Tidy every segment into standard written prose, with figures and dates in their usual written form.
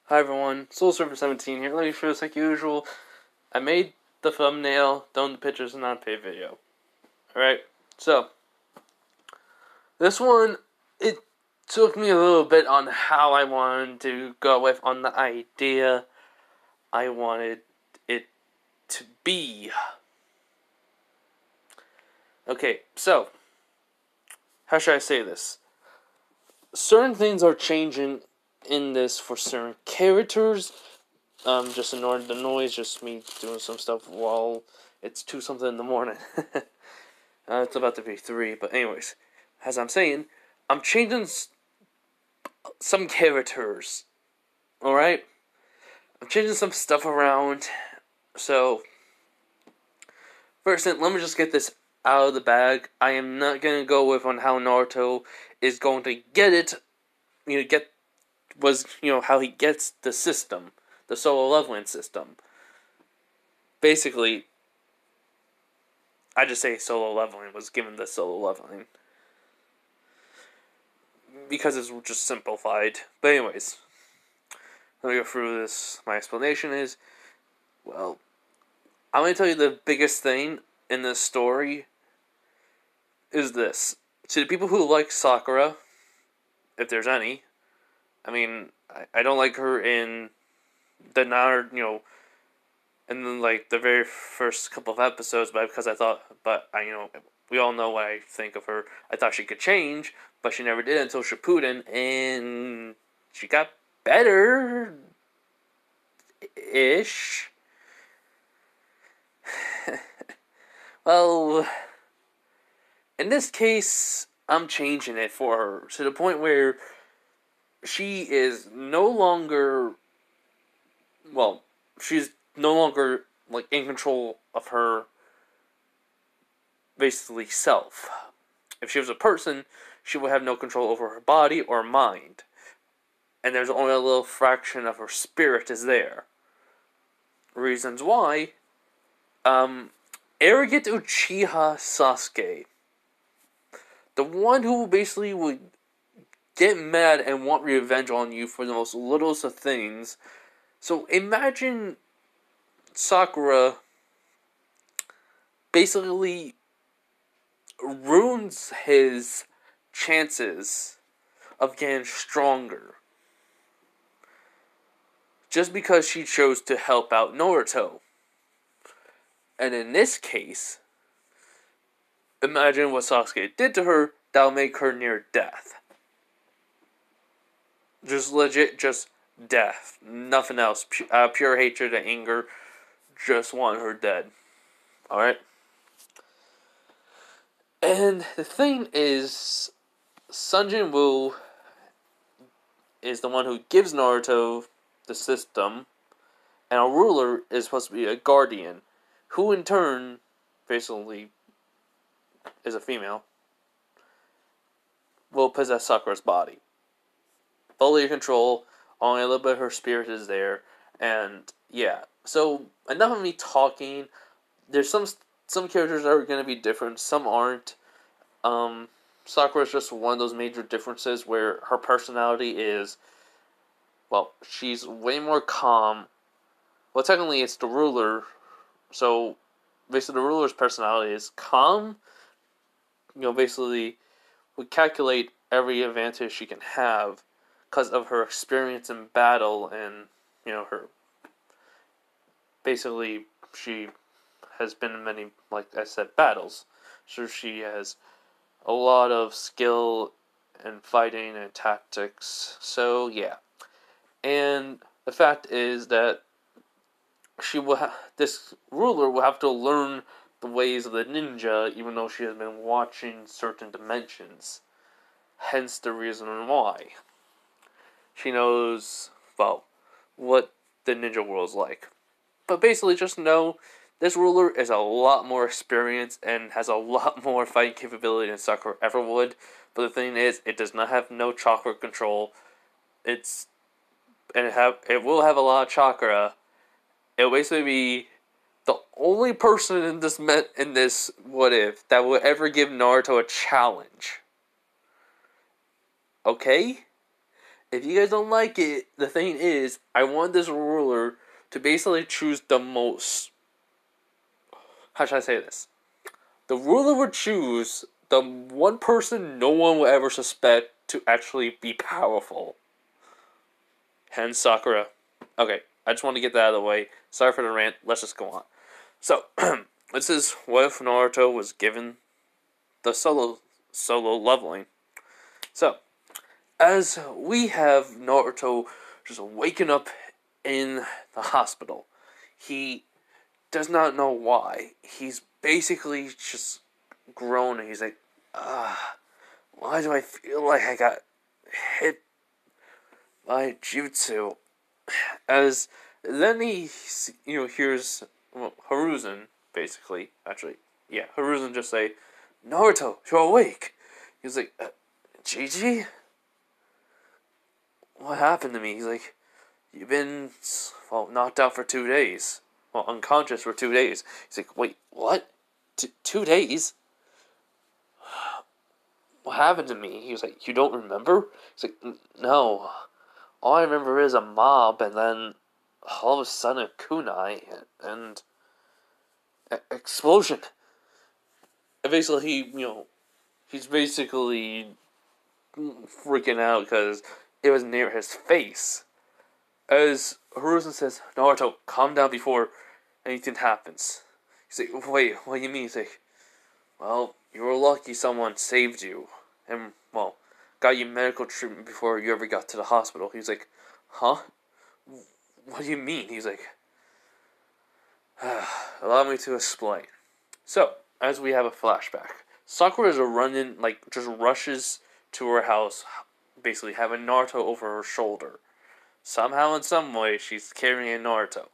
Hi everyone, SoulSurfer17 here. Let me show this like usual. I made the thumbnail, done the pictures, and non-paid video. Alright, so this one, it took me a little bit on how I wanted to go with on the idea I wanted it to be. Okay, so how should I say this? Certain things are changing in this for certain characters. Just ignoring the noise, just me doing some stuff while it's 2-something in the morning. It's about to be 3, but anyways, as I'm saying, I'm changing some characters, alright? I'm changing some stuff around, so, first thing, let me just get this out of the bag. I am not going to go with on how Naruto is going to get it, how he gets the system. The solo leveling system. Basically, I just say solo leveling was given the solo leveling. Because it's just simplified. But anyways, let me go through this. My explanation is, well, I'm going to tell you the biggest thing in this story is this. To the people who like Sakura, if there's any, I mean, I don't like her in the Naruto, and then, the very first couple of episodes, we all know what I think of her. I thought she could change, but she never did until Shippuden, and she got better-ish. Well, in this case, I'm changing it for her to the point where she is no longer, she's no longer, in control of her, basically, self. If she was a person, she would have no control over her body or mind. And there's only a little fraction of her spirit is there. Reasons why, arrogant Uchiha Sasuke, the one who basically would get mad and want revenge on you for the most littlest of things. So imagine Sakura basically ruins his chances of getting stronger just because she chose to help out Naruto. And in this case, imagine what Sasuke did to her, that'll make her near death. Just legit, just death. Nothing else. Pure hatred and anger. Just want her dead. Alright? And the thing is, Sung Jin-woo is the one who gives Naruto the system, and a ruler is supposed to be a guardian, who in turn, basically, is a female, will possess Sakura's body. Fully in control, only a little bit of her spirit is there, and yeah. So, enough of me talking. There's some characters that are going to be different, some aren't. Sakura is just one of those major differences where her personality is, she's way more calm. Well, technically it's the ruler, so basically the ruler's personality is calm. Basically would calculate every advantage she can have because of her experience in battle and, her, basically she has been in many, like I said, battles. So she has a lot of skill in fighting and tactics. So, yeah. And the fact is that this ruler will have to learn the ways of the ninja, even though she has been watching certain dimensions. Hence the reason why. She knows, what the ninja world is like. But basically, just know, this ruler is a lot more experienced and has a lot more fighting capability than Sakura ever would. But the thing is, it does not have no chakra control. It will have a lot of chakra. It will basically be the only person in this what if that will ever give Naruto a challenge. Okay? if you guys don't like it, the thing is, I want this ruler to basically choose the most. How should I say this? The ruler would choose the one person no one will ever suspect to actually be powerful. Hence Sakura. Okay, I just want to get that out of the way. Sorry for the rant. Let's just go on. So, this is what if Naruto was given the solo leveling. So, as we have Naruto just waking up in the hospital, he does not know why. He's basically just groaning. He's like, why do I feel like I got hit by jutsu? As then he, hears Hiruzen, basically, Hiruzen just say, Naruto, you're awake. He's like, Gigi? What happened to me? He's like, you've been, knocked out for 2 days. Well, unconscious for 2 days. He's like, wait, what? 2 days? What happened to me? He was like, you don't remember? He's like, no. All I remember is a mob, and then all of a sudden a kunai, and explosion. And basically, he's basically freaking out because it was near his face. As Hiruzen says, Naruto, calm down before anything happens. He's like, wait, what do you mean? He's like, well, you were lucky someone saved you. And, got you medical treatment before you ever got to the hospital. He's like, huh? What do you mean? He's like, allow me to explain. So, as we have a flashback, Sakura is just rushes to her house, basically having Naruto over her shoulder. Somehow, in some way, she's carrying Naruto.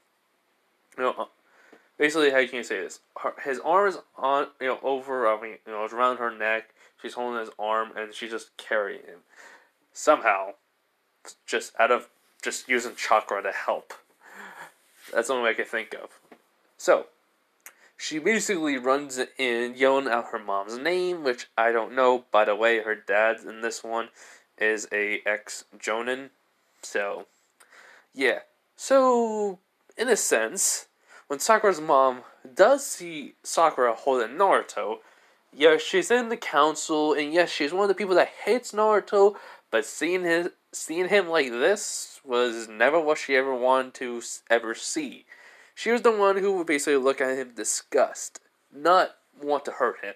Basically, how can you say this? His arm is on, it's around her neck. She's holding his arm, and she's just carrying him. Somehow, just using chakra to help. That's the only way I can think of. So, she basically runs in, yelling out her mom's name, which I don't know. By the way, her dad in this one is a ex-Jonin. So, yeah. So, in a sense, when Sakura's mom does see Sakura holding Naruto, yes, she's in the council, and yes, she's one of the people that hates Naruto, but seeing him like this was never what she ever wanted to ever see. She was the one who would basically look at him disgust, not want to hurt him.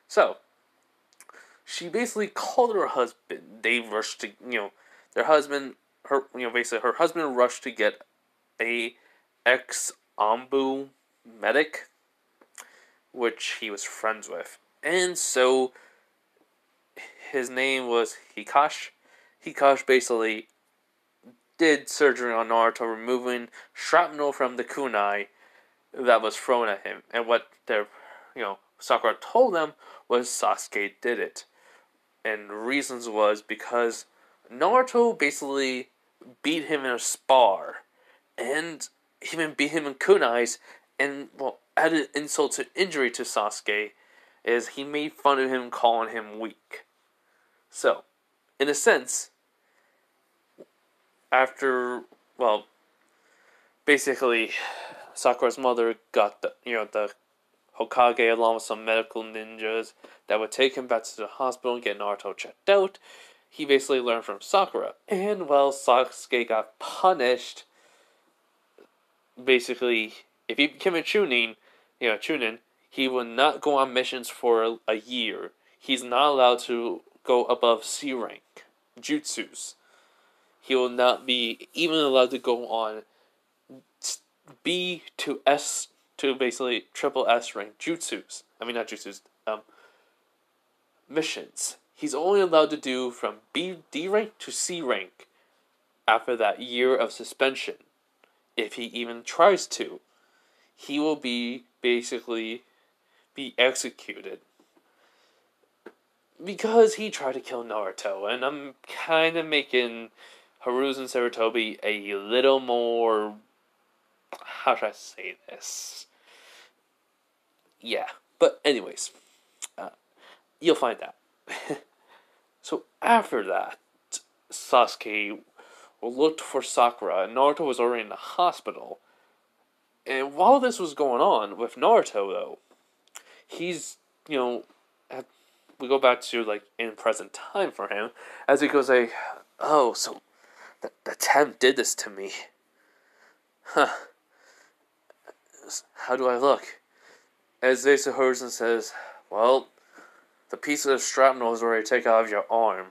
So, she basically called her husband. They rushed to, their husband, basically her husband rushed to get a ex-Anbu medic, which he was friends with. And so, his name was Hikash. Hikash basically did surgery on Naruto, removing shrapnel from the kunai that was thrown at him. And what Sakura told them was Sasuke did it. And the reasons was because Naruto basically beat him in a spar, and even beat him in kunais, and added insult to injury to Sasuke is he made fun of him, calling him weak. So, in a sense, after, basically, Sakura's mother got the Hokage along with some medical ninjas that would take him back to the hospital and get Naruto checked out. He basically learned from Sakura. And while Sasuke got punished, basically, if he became a Chunin, he would not go on missions for a year. He's not allowed to go above C rank jutsus. He will not be even allowed to go on B to S to basically triple S rank jutsus. I mean, not jutsus, missions. He's only allowed to do from D rank to C rank after that year of suspension. If he even tries to, he will be executed. Because he tried to kill Naruto, and I'm kind of making Hiruzen Sarutobi a little more, how should I say this? Yeah, but anyways, you'll find out. So after that, Sasuke looked for Sakura, and Naruto was already in the hospital. And while this was going on with Naruto, though, he's, we go back to, like, in present time for him, as he goes, like, oh, so the temp did this to me. Huh. How do I look? As Asa Horizon says, well, the piece of shrapnel was already taken out of your arm,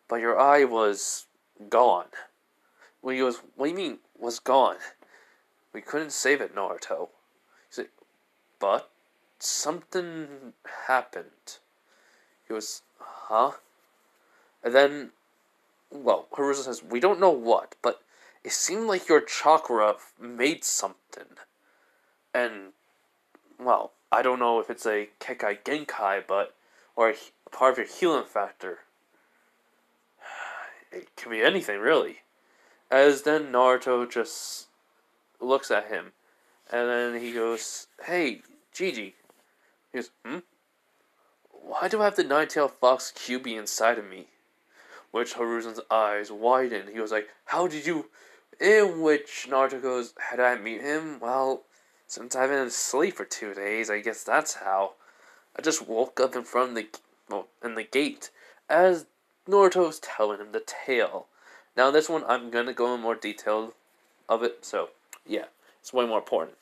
but your eye was gone. Well, he goes, what do you mean, was gone? We couldn't save it, Naruto. He's like, but something happened. He goes, huh? And then, well, Haruka says, we don't know what, but it seemed like your chakra made something. And, well, I don't know if it's a Kekai Genkai, or a part of your healing factor. It could be anything, really. As then Naruto just looks at him, and then he goes, hey, Gigi. He goes, why do I have the nine-tailed fox QB inside of me? Which Haruzen's eyes widen. He was like, how did you... In which Naruto goes, how did I meet him? Well, since I've been asleep for 2 days, I guess that's how. I just woke up in front of in the gate, as Naruto's telling him the tale. Now this one, I'm gonna go in more detail of it, so, yeah, it's way more important.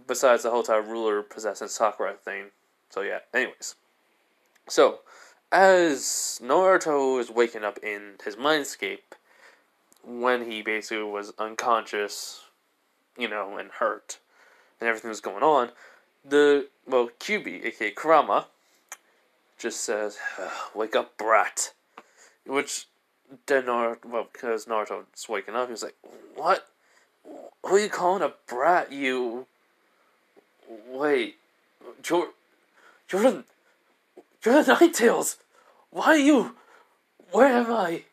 Besides the whole time ruler possessing Sakura thing. So yeah, anyways. So, as Naruto is waking up in his mindscape, when he basically was unconscious, and hurt, and everything was going on, QB, aka Kurama, just says, wake up, brat. Which, then because Naruto's waking up, he was like, what? Who are you calling a brat, you... Wait, you're the Ninetales! Why are you... Where am I?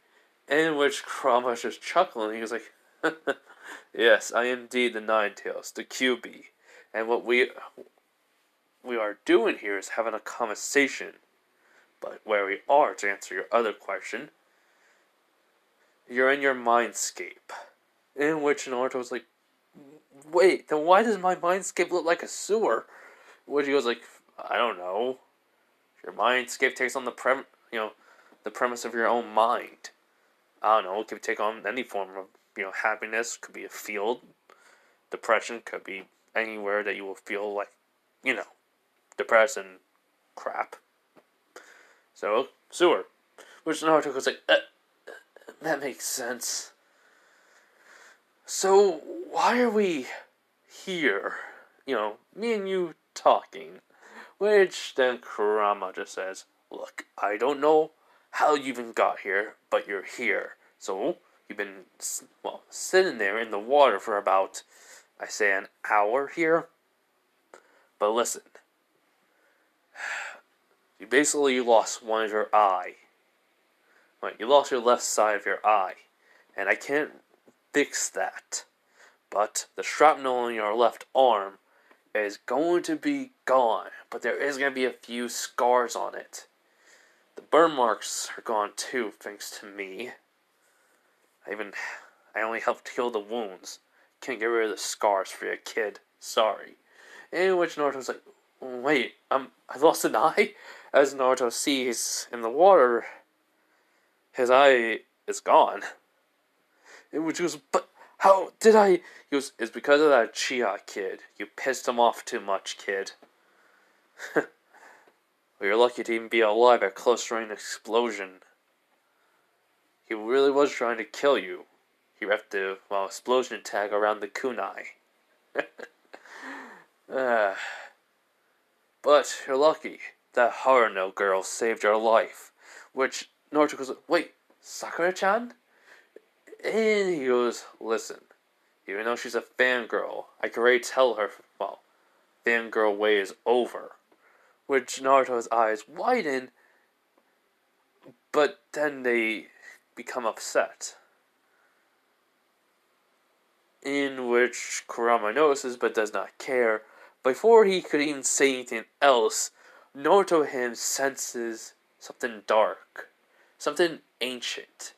In which Kurama's just chuckling, he was like, yes, I am indeed the Ninetales, the QB, and what we are doing here is having a conversation. But where we are, to answer your other question, you're in your mindscape. In which Naruto's like, wait, then why does my mindscape look like a sewer? Which he goes like, I don't know. Your mindscape takes on the premise of your own mind. I don't know, it could take on any form of, happiness, could be a field. Depression could be anywhere that you will feel like, depressed and crap. So, sewer. Which Naruto goes like, that makes sense. So, why are we here? Me and you talking. Which then Kurama just says, look, I don't know how you even got here, but you're here. So, you've been, sitting there in the water for about, I say, an hour here. But listen. You basically lost one of your eye. You lost your left side of your eye. And I can't fix that. But the shrapnel in your left arm is going to be gone. But there is going to be a few scars on it. The burn marks are gone too, thanks to me. I only helped heal the wounds. Can't get rid of the scars for your kid. Sorry. In which Naruto's like, wait, I lost an eye? As Naruto sees in the water, his eye is gone. In which he goes, but how did I... He goes, it's because of that Chia kid. You pissed him off too much, kid. Well, you're lucky to even be alive at close range explosion. He really was trying to kill you. He left the, explosion tag around the kunai. But you're lucky. That Haruno girl saved your life. Which Naruto goes, wait, Sakura-chan? And he goes, listen, even though she's a fangirl, I can already tell her, fangirl way is over. Which Naruto's eyes widen, but then they become upset. In which Kurama notices but does not care. Before he could even say anything else, Naruto him senses something dark. something ancient,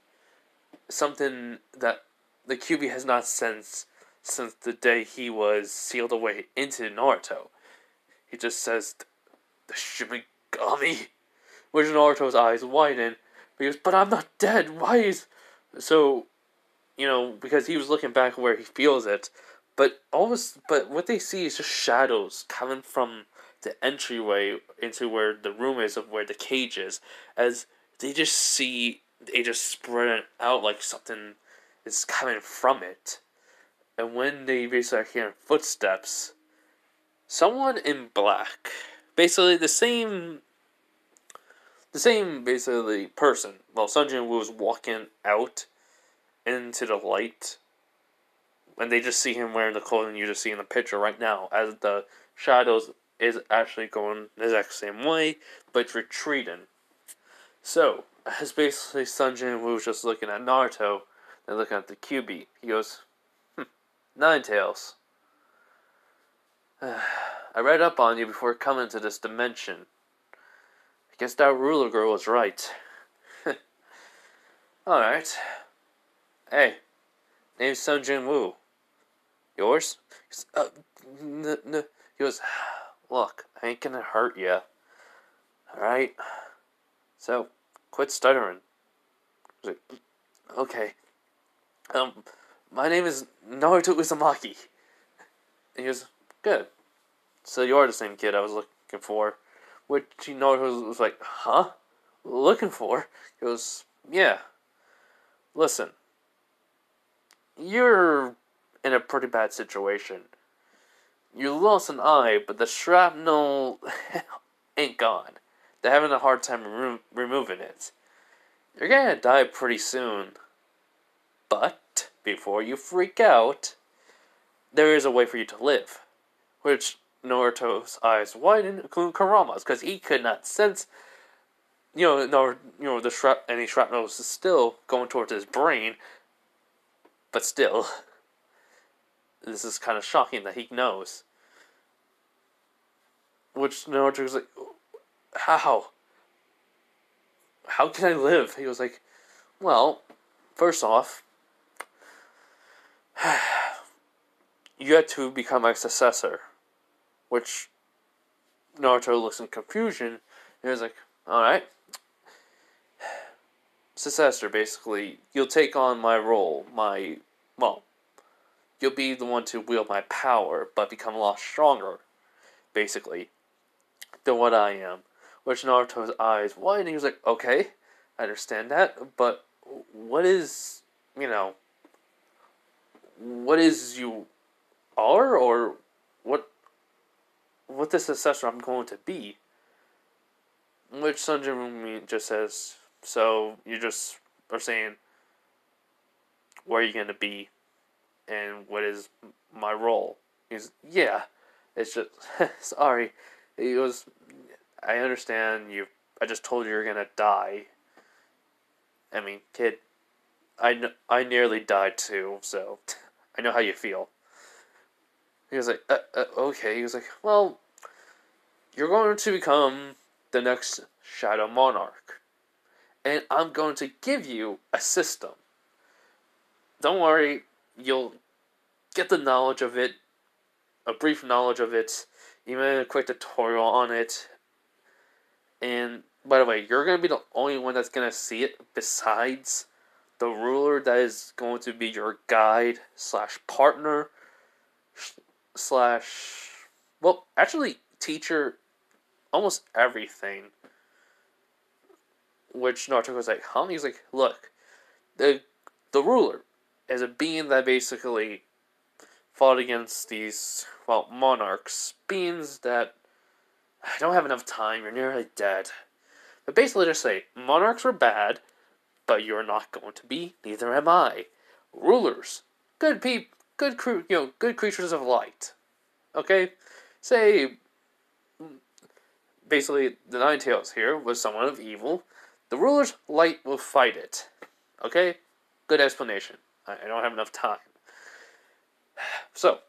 something that the Kyuubi has not sensed since the day he was sealed away into Naruto. He just says, "The Shimigami," which Naruto's eyes widen. Because, but I'm not dead. Why is so? Because he was looking back where he feels it, but what they see is just shadows coming from the entryway into where the room is of where the cage is, as they just spread out like something is coming from it. And when they basically are hearing footsteps, someone in black, basically the same basically person. Well, Sun Jin Woo is walking out into the light, and they just see him wearing the clothing you just see in the picture right now, as the shadows is actually going the exact same way, but it's retreating. So, as basically Sun Jin Woo just looking at Naruto and looking at the Kyuubi, he goes, Nine Tails. I read up on you before coming to this dimension. I guess that ruler girl was right. Alright. Hey, name's Sun Jin Woo. Yours? He goes, look, I ain't gonna hurt ya. Alright? So, quit stuttering. I was like, okay. My name is Naruto Uzumaki. And he goes, good. So you are the same kid I was looking for. Which Naruto was like, huh? Looking for? He goes, yeah. Listen. You're in a pretty bad situation. You lost an eye, but the shrapnel ain't gone. They're having a hard time removing it. You're gonna die pretty soon. But, before you freak out, there is a way for you to live. Which Naruto's eyes widened, including Kurama's, because he could not sense, any shrapnel was still going towards his brain. But still, this is kind of shocking that he knows. Which Naruto was like, how? How can I live? He was like, well, first off, you had to become my successor. Which Naruto looks in confusion, and he was like, alright. Successor, basically, you'll take on my role, you'll be the one to wield my power, but become a lot stronger, basically, than what I am. Which Naruto's eyes widened, and he was like, okay, I understand that, but what is you are, or what the successor I'm going to be? Which Sun Jin just says, so you just are saying, where are you going to be? And what is my role? He's, yeah, it's just, sorry. He goes, I understand I just told you you're going to die. I mean, kid, I nearly died too, so I know how you feel. He was like, okay. He was like, well, you're going to become the next Shadow Monarch. And I'm going to give you a system. Don't worry, you'll get the knowledge of it, a brief knowledge of it, even a quick tutorial on it. And, by the way, you're going to be the only one that's going to see it besides the ruler that is going to be your guide / partner / actually, teacher, almost everything. Which Naruto was like, huh? He's like, look, the ruler is a being that basically fought against these, monarchs. Beings that, I don't have enough time, you're nearly dead. But basically just say, monarchs were bad, but you're not going to be, neither am I. Rulers, good creatures of light. Okay? Say, basically, the Nine Tails here was someone of evil. The ruler's light will fight it. Okay? Good explanation. I don't have enough time. So,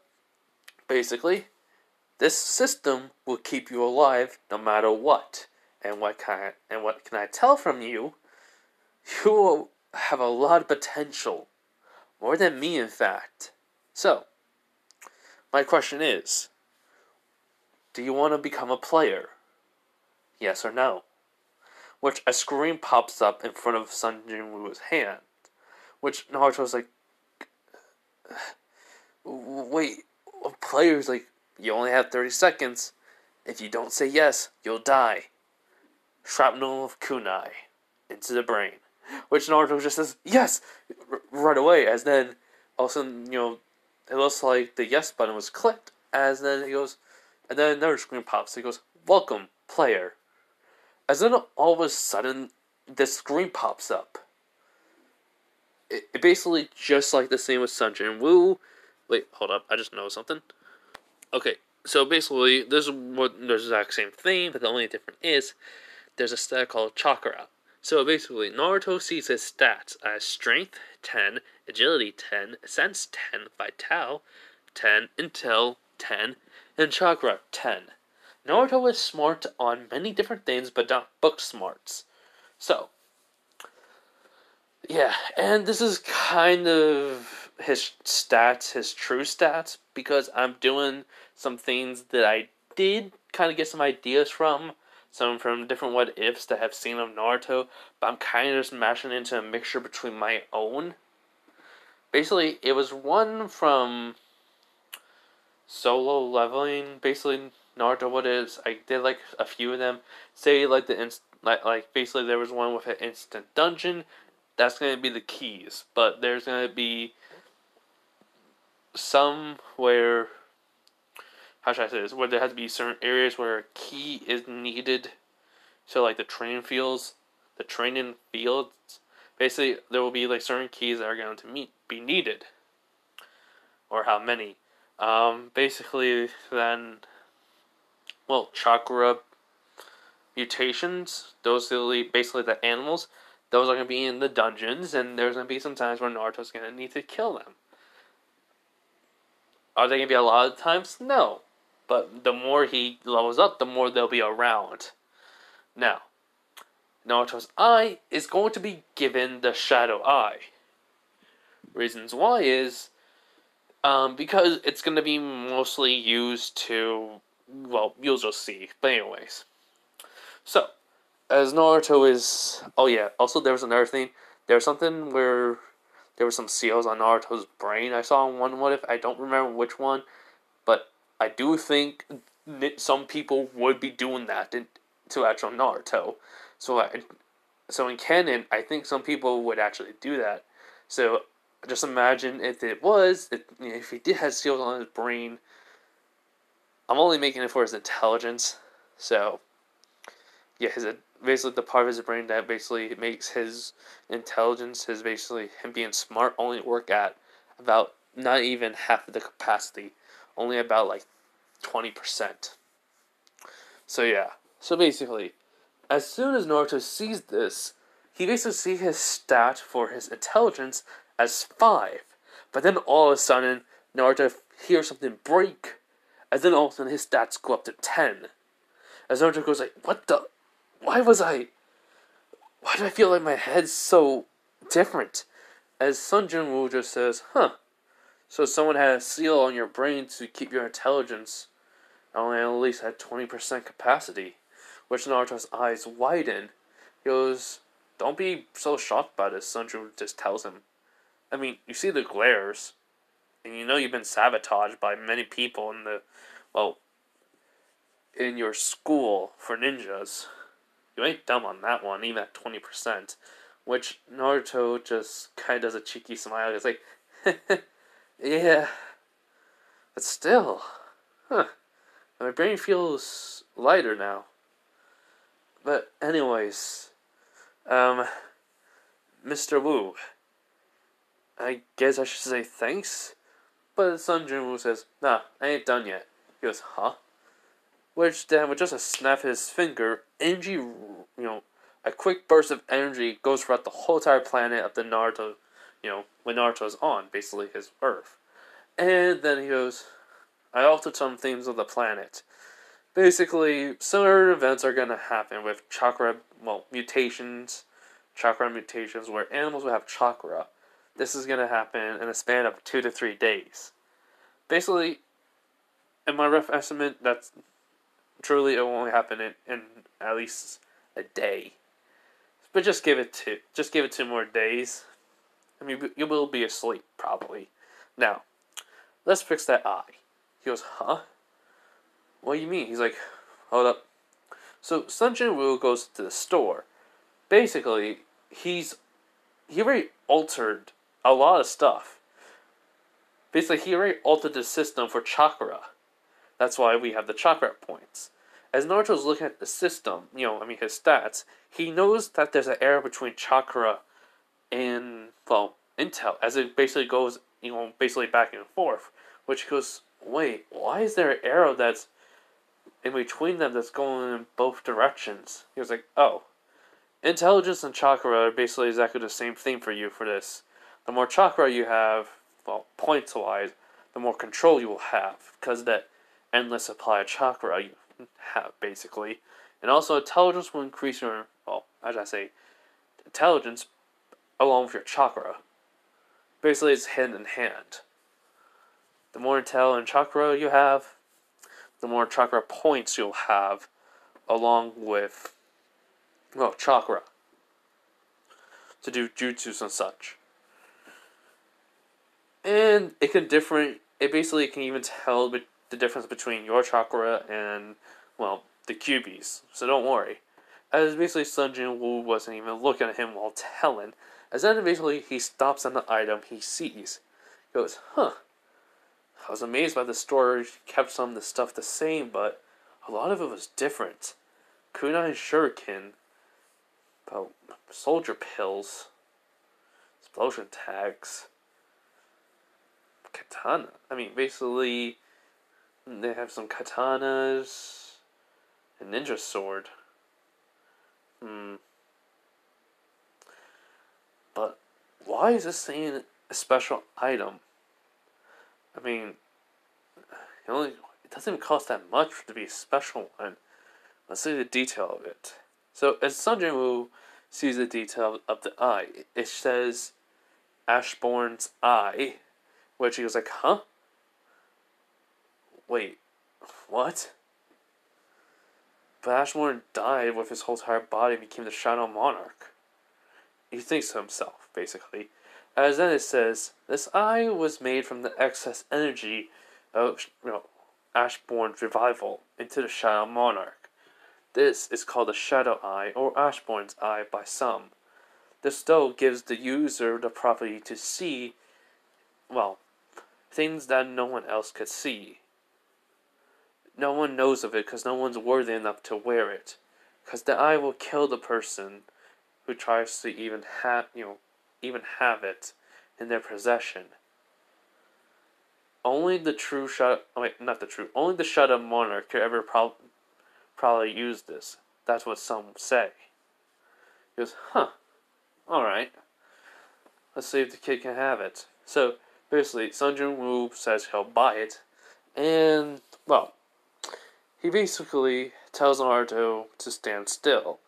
basically, this system will keep you alive no matter what. And what can I tell from you? You have a lot of potential. More than me, in fact. So, my question is, do you want to become a player? Yes or no? Which a screen pops up in front of Sun Jinwoo's hand. Which Naruto's like, wait, a player's like, you only have 30 seconds. If you don't say yes, you'll die. Shrapnel of kunai into the brain. Which Naruto just says, yes! Right away, as then, all of a sudden, it looks like the yes button was clicked, as then he goes, and then another screen pops, he goes, welcome, player. As then all of a sudden, the screen pops up. It basically just like the same with Sun Jinwoo. Wait, hold up, I just know something. Okay, so basically, there's the exact same thing, but the only difference is, there's a stat called chakra. So basically, Naruto sees his stats as strength 10, agility 10, sense 10, vital 10, intel 10, and chakra 10. Naruto is smart on many different things, but not book smarts. So, yeah, and this is kind of his stats, his true stats, because I'm doing some things that I did kind of get some ideas from. Some from different what ifs that I've seen of Naruto, but I'm kind of just mashing into a mixture between my own. Basically, it was one from Solo Leveling. Basically, Naruto, what is? I did like a few of them. Say like basically there was one with an instant dungeon. That's gonna be the keys, but there's gonna be some where, how should I say this? Where there has to be certain areas where a key is needed. So like the training fields, basically there will be like certain keys that are going to be needed, or how many. Basically then, well, chakra mutations. Those are basically the animals. Those are going to be in the dungeons, and there's going to be some times where Naruto's going to need to kill them. Are they going to be a lot of times? No. But the more he levels up, the more they'll be around. Now, Naruto's eye is going to be given the Shadow Eye. Reasons why is, because it's going to be mostly used to, well, you'll just see. But anyways. So, as Naruto is, oh yeah, also there was another thing. There was something where there were some seals on Naruto's brain. I saw in one what if, I don't remember which one. But I do think some people would be doing that to actual Naruto. So in canon, I think some people would actually do that. So just imagine if if he did have seals on his brain. I'm only making it for his intelligence. So yeah, basically the part of his brain that basically makes his intelligence, his basically him being smart, only work at about not even half of the capacity, only about like 20%. So yeah, so basically, as soon as Naruto sees this, he basically sees his stat for his intelligence as 5. But then all of a sudden, Naruto hears something break, and then all of a sudden his stats go up to 10. As Naruto goes like, what the? Why do I feel like my head's so different? As Sun Jinwoo just says, so someone had a seal on your brain to keep your intelligence only at least at 20% capacity. Which Naruto's eyes widen. He goes, don't be so shocked by this, Sun Jinwoo just tells him. I mean, you see the glares, and you know you've been sabotaged by many people in your school for ninjas. You ain't dumb on that one, even at 20%. Which Naruto just kind of does a cheeky smile. He's like, yeah, but still, my brain feels lighter now. But anyways, Mr. Wu, I guess I should say thanks. But Sun Jinwoo says, nah, I ain't done yet. He goes, huh? Which then, with just a snap of his finger, energy, a quick burst of energy goes throughout the whole entire planet of the Naruto, when Naruto's on, basically his Earth. And then he goes, I altered some things on the planet. Basically, similar events are going to happen with chakra, mutations, chakra mutations where animals will have chakra. This is going to happen in a span of 2 to 3 days. Basically, in my rough estimate, that's truly it won't happen in at least a day. But just give it 2 more days. I mean, you will be asleep, probably. Now, let's fix that eye. He goes, huh? What do you mean? He's like, hold up. So Sun Jin-woo goes to the store. Basically, he already altered a lot of stuff. Basically, he already altered the system for chakra. That's why we have the chakra points. As Naruto's looking at the system, his stats, he knows that there's an error between chakra and, intel, as it basically goes, basically back and forth. Which goes, wait, why is there an arrow that's in between them that's going in both directions? He was like, oh. Intelligence and chakra are basically exactly the same thing for you for this. The more chakra you have, points-wise, the more control you will have, because that endless supply of chakra you have, basically. And also, intelligence will increase your, intelligence along with your chakra. Basically, it's hand in hand. The more intel and chakra you have, the more chakra points you'll have, along with, chakra, to do jutsus and such. And it basically can even tell the difference between your chakra and, the Kyuubi's. So don't worry. As basically Sun Jin-woo wasn't even looking at him while telling. As then basically he stops on the item he sees. He goes, huh. I was amazed by the store kept some of the stuff the same, but a lot of it was different. Kunai shuriken, soldier pills, explosion tags, katana. Basically, they have some katanas, a ninja sword. But why is this saying a special item? It doesn't even cost that much to be a special one. Let's see the detail of it. So, as Sun Jin-woo sees the detail of the eye, it says Ashbourne's eye, which he was like, huh? Wait, what? But Ashbourne died with his whole entire body and became the Shadow Monarch. He thinks to himself, basically. As then it says, this eye was made from the excess energy of, Ashbourne's revival into the Shadow Monarch. This is called the Shadow Eye, or Ashbourne's Eye by some. This though gives the user the property to see, things that no one else could see. No one knows of it because no one's worthy enough to wear it. Because the eye will kill the person who tries to even have it in their possession. Only the true only the Shadow Monarch could ever probably use this. That's what some say. He goes, huh, alright. Let's see if the kid can have it. So, basically, Sun Jin-woo says he'll buy it, and, he basically tells Naruto to stand still,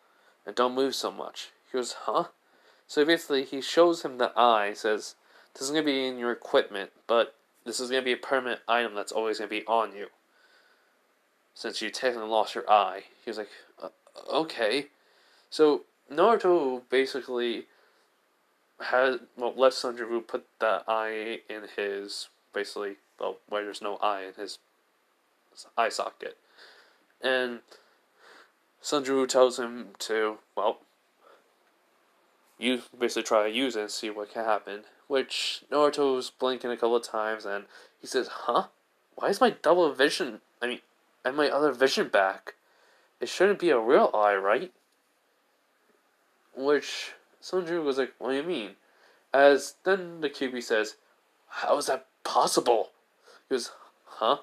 and don't move so much. He goes, huh? So basically, he shows him the eye, says, this is going to be in your equipment, but this is going to be a permanent item that's always going to be on you. Since you technically lost your eye. He was like, okay. So, Naruto basically let Sun Jin-woo put the eye in his, where there's no eye in his eye socket. And Sun Jin-woo tells him to, you basically try to use it and see what can happen. Which Naruto's blinking a couple of times and he says, huh? Why is my double vision, and my other vision back? It shouldn't be a real eye, right? Which Sun Jin-woo was like, what do you mean? As then the Kyuubi says, how is that possible? He goes, huh?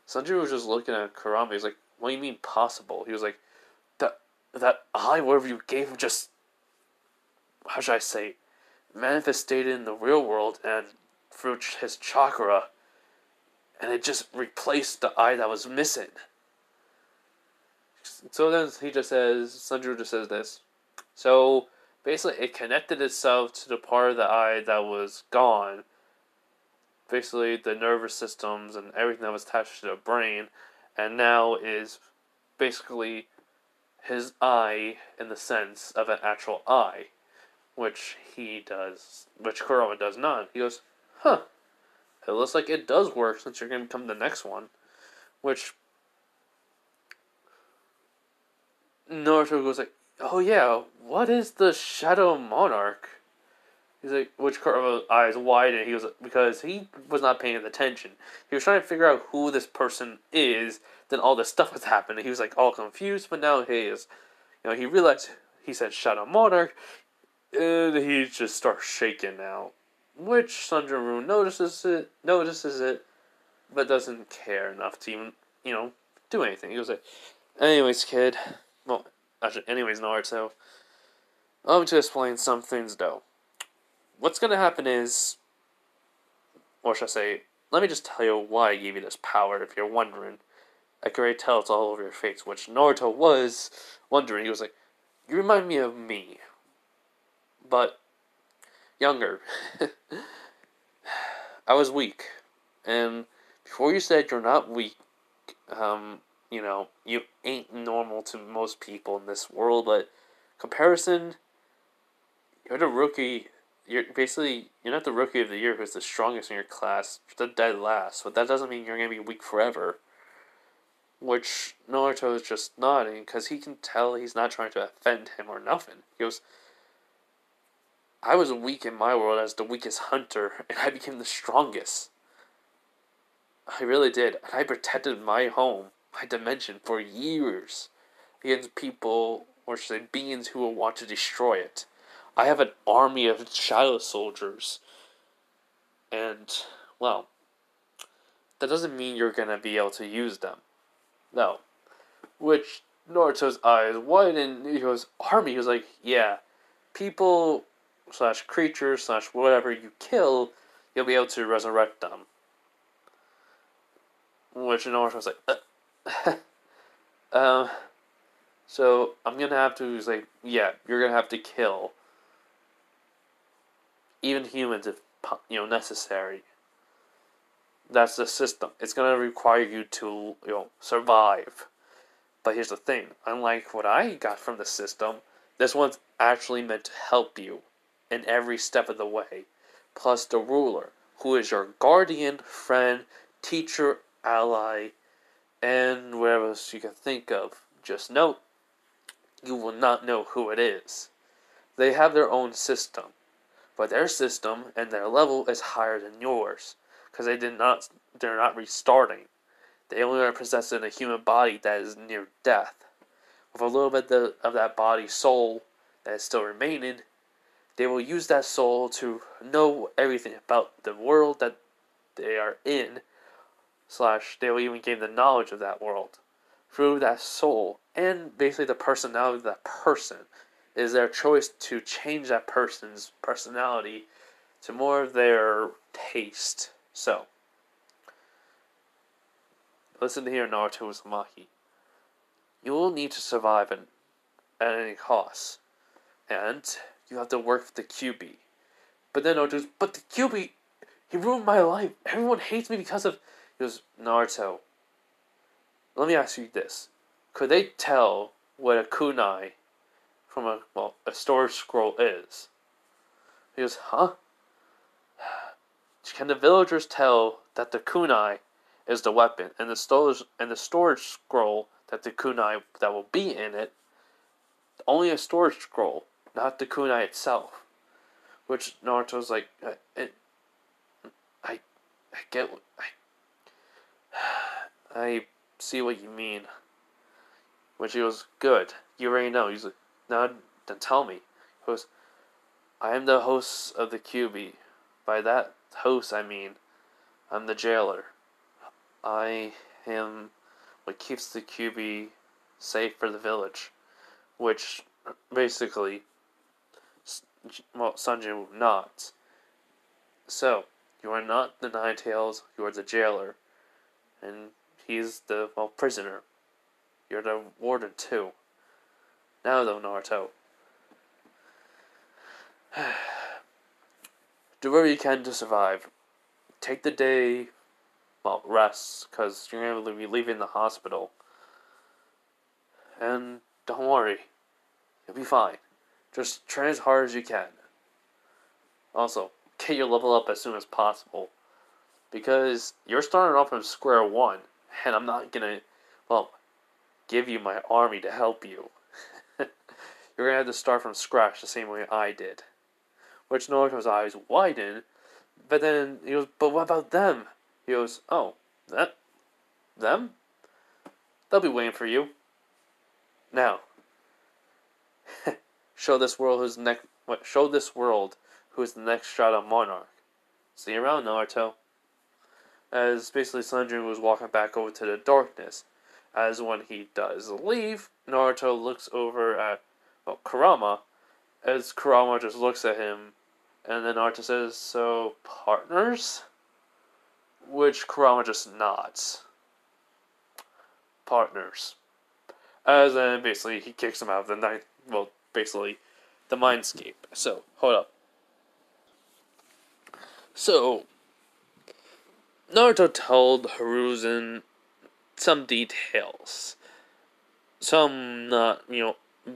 Sun Jin-woo was just looking at Kurama. He's like, what do you mean possible? He was like, that eye, whatever you gave him, just, how should I say, manifested in the real world and through his chakra, and it just replaced the eye that was missing. So then he just says, Sun Jin-woo just says this. So basically it connected itself to the part of the eye that was gone. Basically, the nervous systems and everything that was attached to the brain, and now is basically his eye in the sense of an actual eye, which he does, which Kurama does not. He goes, huh, it looks like it does work since you're going to become the next one. Which Naruto goes like, oh yeah, what is the Shadow Monarch? He's like, which Kurama's eyes widen. He was because he was not paying attention. He was trying to figure out who this person is. Then all this stuff was happening. He was like all confused, but now he is, he realized he said Shadow Monarch, and he just starts shaking now. Which Sanjuro notices it, but doesn't care enough to even, do anything. He goes like, anyways, kid. Well, actually, anyways, Naruto. I'm going to explain some things, though. What's going to happen is, or should I say, let me just tell you why I gave you this power, if you're wondering. I can already tell it's all over your face, which Naruto was wondering. He was like, you remind me of me, but younger. I was weak, and before you said you're not weak, you ain't normal to most people in this world, but comparison, you're the rookie. You're not the rookie of the year who's the strongest in your class. You're the dead last, but that doesn't mean you're gonna be weak forever. Which Naruto is just nodding because he can tell he's not trying to offend him or nothing. He goes, I was weak in my world as the weakest hunter, and I became the strongest. I really did, and I protected my home, my dimension, for years against people, or should I say beings who will want to destroy it. I have an army of shadow soldiers, and, well, that doesn't mean you're gonna be able to use them. No. Which Naruto's eyes widen, he goes, army? He was like, yeah, people slash creatures slash whatever you kill, you'll be able to resurrect them. Which Naruto was like, so I'm gonna have to, he's like, yeah, you're gonna have to kill even humans if, necessary. That's the system. It's gonna require you to, survive. But here's the thing, unlike what I got from the system, this one's actually meant to help you in every step of the way. Plus the ruler, who is your guardian, friend, teacher, ally, and whatever else you can think of. Just note, you will not know who it is. They have their own system, but their system and their level is higher than yours, because they're not restarting. They only are possessing a human body that is near death. With a little bit of that body's soul that is still remaining, they will use that soul to know everything about the world that they are in, / they will even gain the knowledge of that world through that soul. And basically the personality of that person is their choice to change that person's personality to more of their taste. So, listen here, Naruto Uzumaki. You will need to survive at any cost. And you have to work with the QB. But then Naruto's, but the QB, he ruined my life. Everyone hates me because of... He goes, Naruto, let me ask you this. Could they tell what a kunai from a storage scroll is? He goes, huh? Can the villagers tell that the kunai is the weapon, and the storage scroll that the kunai that will be in it, only a storage scroll, not the kunai itself? Which Naruto's like, I get, I see what you mean. Which he goes, good, you already know. He's like, now then tell me. He goes, I am the host of the QB. By that host, I mean, I'm the jailer. I am what keeps the QB safe for the village. Which, basically, Sanjay nods. So, you are not the Nine Tails, you are the jailer. And he's the, prisoner. You're the warden too. Now though, Naruto. Do whatever you can to survive. Take the day, well, rest, because you're going to be leaving the hospital. And don't worry, you'll be fine. Just train as hard as you can. Also, get your level up as soon as possible. Because you're starting off from square one, and I'm not gonna, well, give you my army to help you. You're gonna have to start from scratch the same way I did. Which Naruto's eyes widen, but then he goes, but what about them? He goes, oh, them? They'll be waiting for you. Now, show this world who is the next Shadow Monarch. See you around, Naruto. As basically Sanjin was walking back over to the darkness. As when he does leave, Naruto looks over at, well, Kurama, as Kurama just looks at him, and then Naruto says, so, partners? Which Kurama just nods. Partners. As then basically he kicks him out of the night, well, basically the mindscape. So, hold up. So, Naruto told Hiruzen some details. Some not,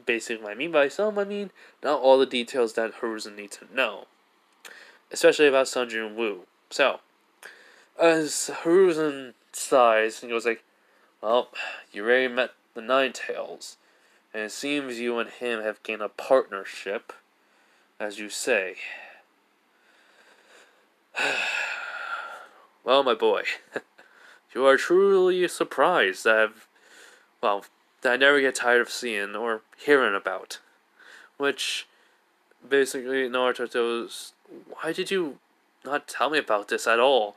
basically what I mean by some, I mean not all the details that Hiruzen needs to know. Especially about Sanjin Woo. So, as Hiruzen sighs, he goes like, well, you already met the Nine Tails, and it seems you and him have gained a partnership, as you say. Well, my boy, you are truly surprised that I never get tired of seeing or hearing about. Which, basically, Naruto goes, why did you not tell me about this at all?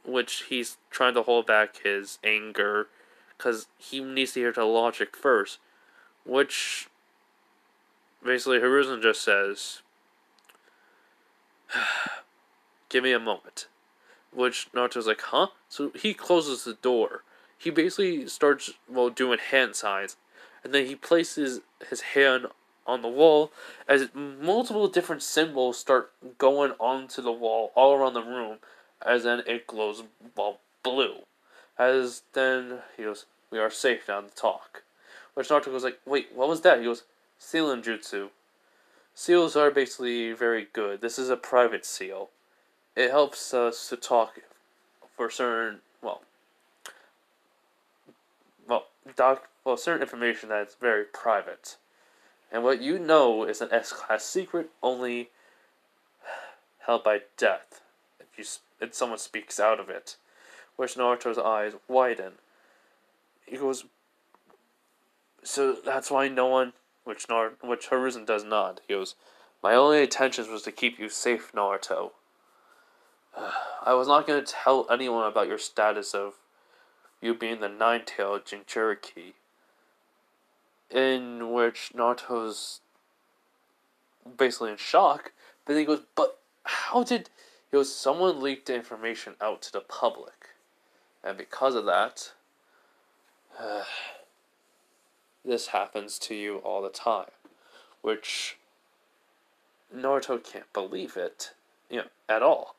Which he's trying to hold back his anger, because he needs to hear the logic first. Which, basically, Hiruzen just says, give me a moment. Which Naruto's like, huh? So he closes the door. He basically starts, doing hand signs. And then he places his hand on the wall as multiple different symbols start going onto the wall all around the room. As then it glows, blue. As then he goes, we are safe now to talk. Which Naruto goes like, wait, what was that? He goes, sealing jutsu. Seals are basically very good. This is a private seal. It helps us to talk for certain, certain information that's very private. And what you know is an S-class secret only held by death if someone speaks out of it. Which Naruto's eyes widen. He goes, so that's why no one, which Hiruzen does not. He goes, my only intention was to keep you safe, Naruto. I was not going to tell anyone about your status of you being the Nine-Tailed Jinchuriki. In which Naruto's basically in shock, but then he goes, but how did... He goes, someone leaked the information out to the public. And because of that, this happens to you all the time. Which Naruto can't believe it, at all.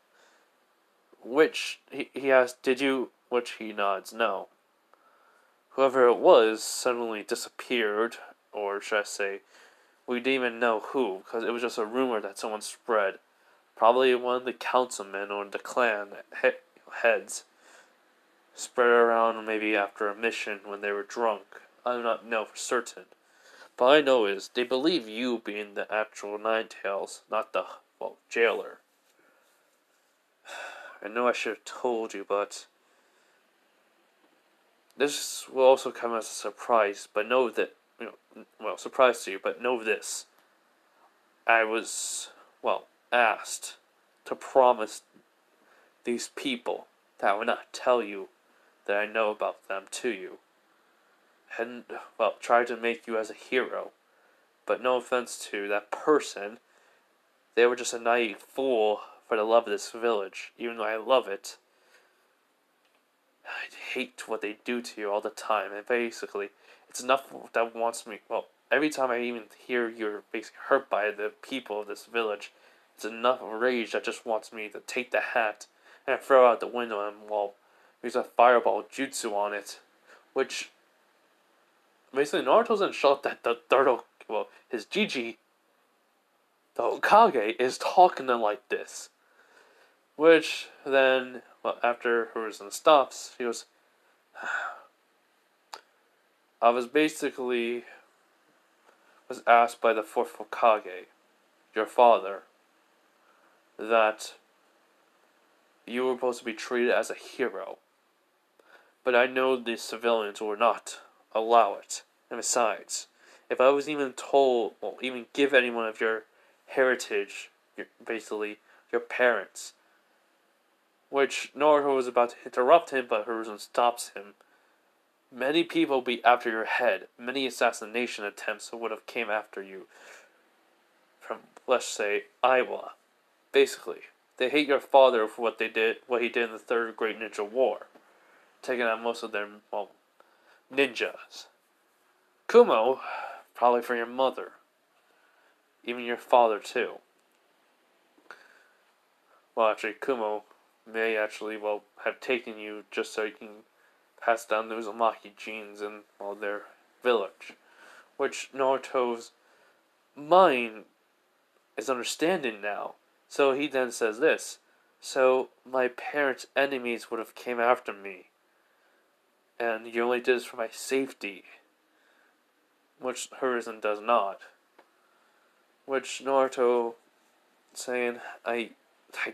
Which he asks, did you? Which he nods, no. Whoever it was suddenly disappeared, or should I say, we didn't even know who, because it was just a rumor that someone spread. Probably one of the councilmen or the clan heads spread around maybe after a mission when they were drunk. I do not know for certain. But all I know is they believe you being the actual Nine Tails, not the, jailer. I know I should have told you, but this will also come as a surprise, but know that, surprise to you, but know this. I was, asked to promise these people that I would not tell you that I know about them to you. And, try to make you as a hero. But no offense to that person, they were just a naive fool for the love of this village, even though I love it. I hate what they do to you all the time, and basically, it's enough that wants me, every time I even hear you're basically hurt by the people of this village, it's enough rage that just wants me to take the hat and throw out the window and, well, use a fireball jutsu on it. Which, basically, Naruto's in shock that the third, well, his Gigi, the Hokage, is talking to him like this. Which, then, well, after Hiruzen stops, he goes, I was asked by the fourth Hokage, your father, that you were supposed to be treated as a hero. But I know the civilians will not allow it. And besides, if I was even told, well, even give anyone of your heritage, basically your parents, which Naruto was about to interrupt him, but Hiruzen stops him. Many people will be after your head. Many assassination attempts would have came after you. From, let's say, Iowa. Basically, they hate your father for what he did in the Third Great Ninja War, taking out most of their, well, ninjas. Kumo, probably for your mother. Even your father, too. Well, actually, Kumo may actually, well, have taken you just so you can pass down those Uzumaki genes in, well, their village. Which Naruto's mind is understanding now. So he then says this. So my parents' enemies would have came after me. And you only did this for my safety. Which Hiruzen does not. Which Naruto saying, I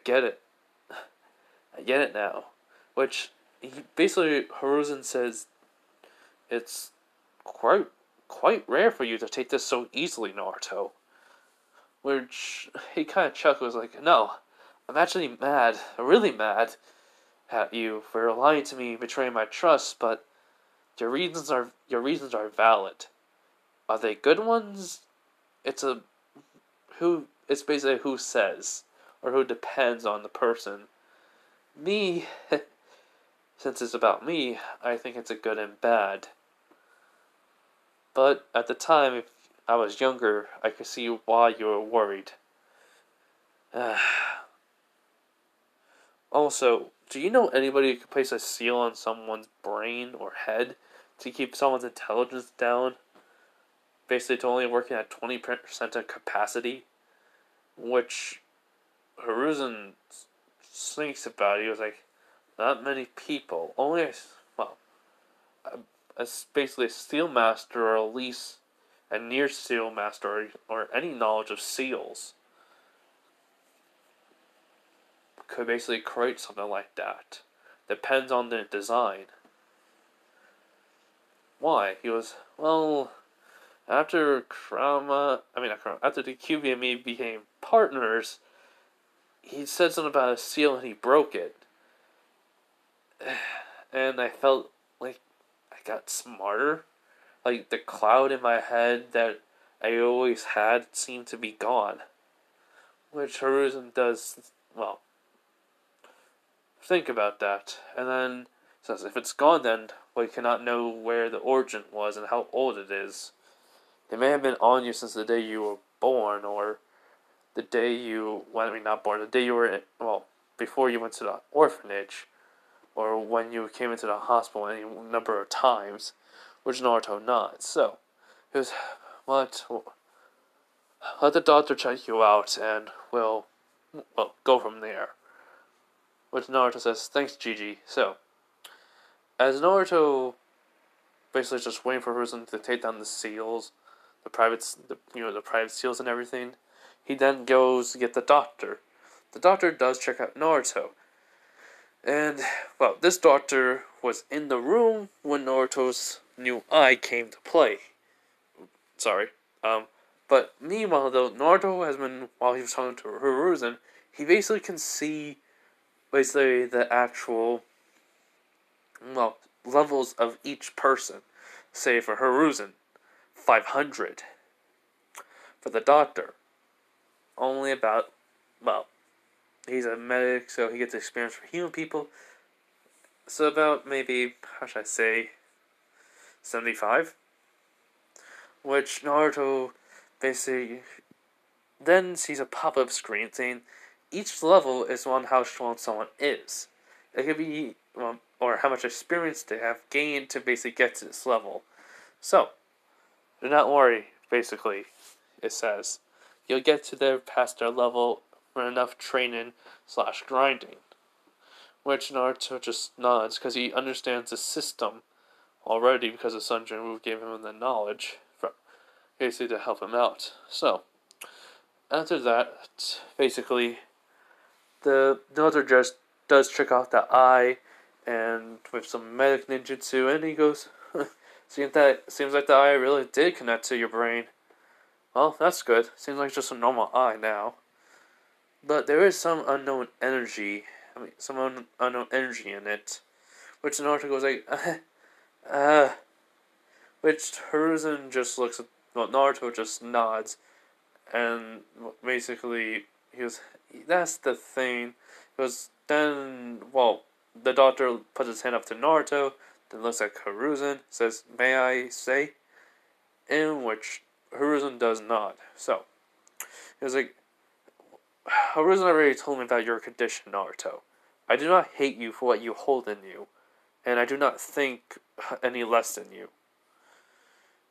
get it. I get it now. Which basically Hiruzen says it's quite rare for you to take this so easily, Naruto. Which he kind of chuckles like, no, I'm actually mad, really mad at you for lying to me, betraying my trust, but your reasons are valid. Are they good ones? It's basically who says, or who depends on the person. Me, since it's about me, I think it's a good and bad. But at the time, if I was younger, I could see why you were worried. Also, do you know anybody who could place a seal on someone's brain or head to keep someone's intelligence down? Basically, to only working at 20% of capacity? Which Hiruzen thinks about it. He was like, not many people. Only, basically a steel master, or at least a near seal master, or any knowledge of seals could basically create something like that. Depends on the design. Why? He was, well, after after the QB and me became partners, he said something about a seal and he broke it. And I felt like I got smarter. Like the cloud in my head that I always had seemed to be gone. Which Hiruzen does, well, think about that. And then says, if it's gone then, we cannot know where the origin was and how old it is. It may have been on you since the day you were born, or the day you, not born, the day you were, before you went to the orphanage, or when you came into the hospital any number of times, which Naruto not. So, he was, what? Let the doctor check you out, and we'll go from there. Which Naruto says, thanks, Gigi. So, as Naruto basically just waiting for Hiruzen to take down the seals, the private seals and everything, he then goes to get the doctor. The doctor does check out Naruto. And, well, this doctor was in the room when Naruto's new eye came to play. Sorry. But meanwhile, though, Naruto has been, while he was talking to Hiruzen, he basically can see, basically, the actual, levels of each person. Say, for Hiruzen, 500. For the doctor, only about, he's a medic, so he gets experience for human people. So about maybe, how should I say, 75? which Naruto basically then sees a pop-up screen saying each level is on how strong someone is. It could be, well, or how much experience they have gained to basically get to this level. So, do not worry, basically, it says. You'll get to their past their level for enough training / grinding. Which Naruto just nods because he understands the system already because of Sun Jin Woo gave him the knowledge from basically to help him out. So, after that, basically, the Naruto just does trick off the eye and with some medic ninjutsu, and he goes, seems like the eye really did connect to your brain. Well, that's good. Seems like just a normal eye now. But there is some unknown energy. Some unknown energy in it. Which Naruto goes like, which Hiruzen just looks at, well, Naruto just nods. And basically, he goes, that's the thing. Because then, well, the doctor puts his hand up to Naruto, then looks at Hiruzen, says, may I say? In which Hiruzen does nod. So, he was like, Hiruzen already told me about your condition, Naruto. I do not hate you for what you hold in you, and I do not think any less than you.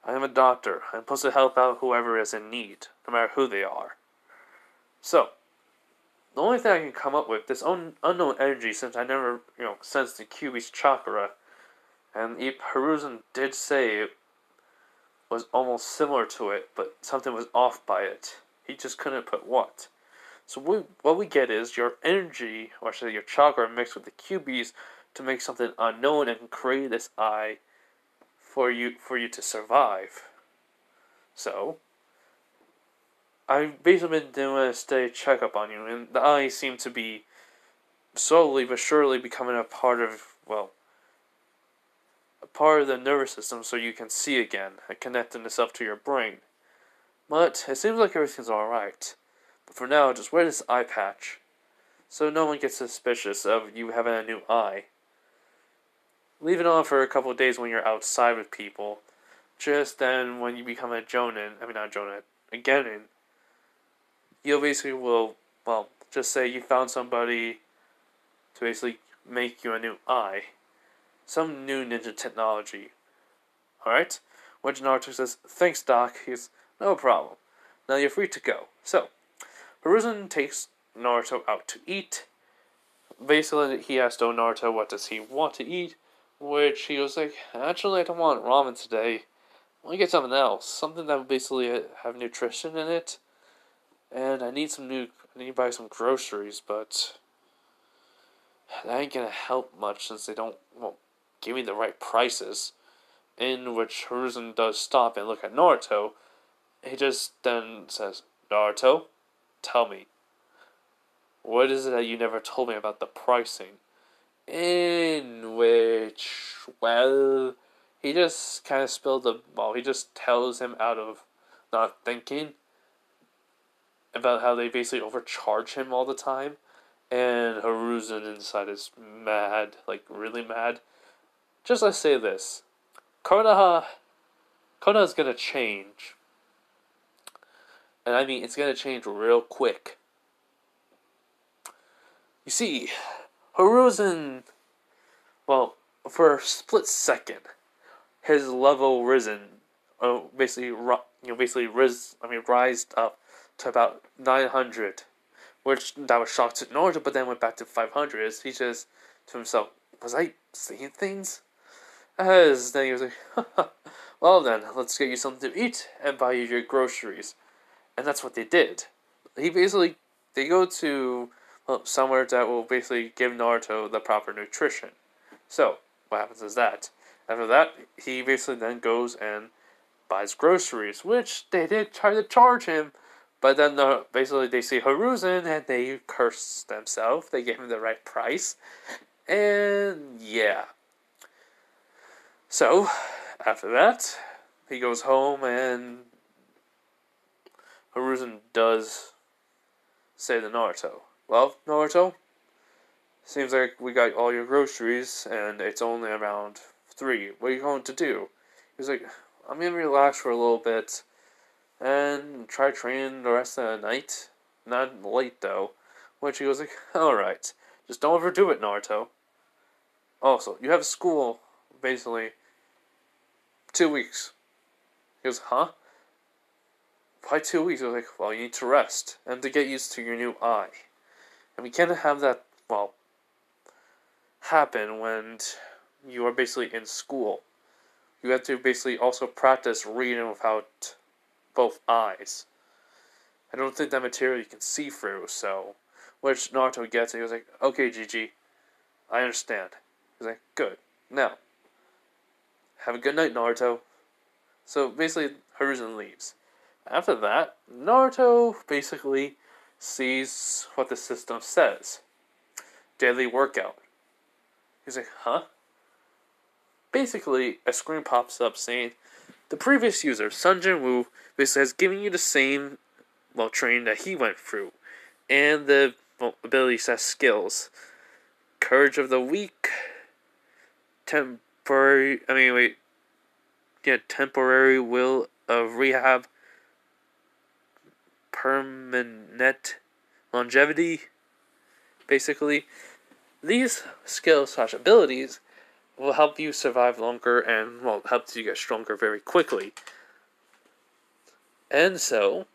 I am a doctor. I'm supposed to help out whoever is in need, no matter who they are. So, the only thing I can come up with, this unknown energy, since I never, sensed the Kyuubi's chakra, and Hiruzen did say it was almost similar to it, but something was off by it. He just couldn't put what. So what we get is your energy, or should I say your chakra, mixed with the Kyuubi's to make something unknown and create this eye for you to survive. So, I've basically been doing a steady checkup on you, and the eye seemed to be slowly but surely becoming a part of, a part of the nervous system so you can see again and connecting this up to your brain. But it seems like everything's alright. But for now, just wear this eye patch so no one gets suspicious of you having a new eye. Leave it on for a couple of days when you're outside with people. Just then, when you become a Genin, you basically will, just say you found somebody to basically make you a new eye. Some new ninja technology. Alright? Which Naruto says, thanks, Doc. He's, no problem. Now you're free to go. So, Hiruzen takes Naruto out to eat. Basically, he asks Naruto what does he want to eat, which he was like, actually, I don't want ramen today. I want to get something else. Something that would basically have nutrition in it. And I need to buy some groceries, but that ain't gonna help much since they don't, give me the right prices. In which Hiruzen does stop and look at Naruto. He just then says, Naruto, tell me, what is it that you never told me about the pricing? In which, he just kind of he just tells him out of not thinking about how they basically overcharge him all the time. And Hiruzen inside is mad, like really mad. Just let's say this. Konoha's gonna change. And I mean, it's gonna change real quick. You see, Hiruzen, for a split second, his level rised up to about 900, which that was shocked to Naruto, but then went back to 500. He just to himself, was I seeing things? As then he was like, well then, let's get you something to eat and buy you your groceries. And that's what they did. They go to somewhere that will basically give Naruto the proper nutrition. So, what happens is that, after that, he basically then goes and buys groceries, which they did try to charge him, but then basically they see Hiruzen and they curse themselves. They gave him the right price, and yeah. So, after that, he goes home and Hiruzen does say to Naruto, well, Naruto, seems like we got all your groceries and it's only around 3. What are you going to do? He's like, I'm gonna relax for a little bit and try training the rest of the night. Not late though. Which he was like, alright. Just don't overdo it, Naruto. Also, you have school, basically, 2 weeks. He goes, huh? Why 2 weeks? I was like, well, you need to rest and to get used to your new eye. And we can't have that, well, happen when you are basically in school. You have to basically also practice reading without both eyes. I don't think that material you can see through, so... Which Naruto gets, and he was like, okay, Gigi, I understand. He's like, good. Now, have a good night, Naruto. So, basically, Hiruzen leaves. After that, Naruto basically sees what the system says. Daily workout. He's like, huh? Basically, a screen pops up saying, the previous user, Sun Jin Woo, basically has given you the same, training that he went through. And the ability set skills. Courage of the weak. Temporary will of rehab. Permanent longevity. Basically, these skills/abilities will help you survive longer and, help you get stronger very quickly. And so,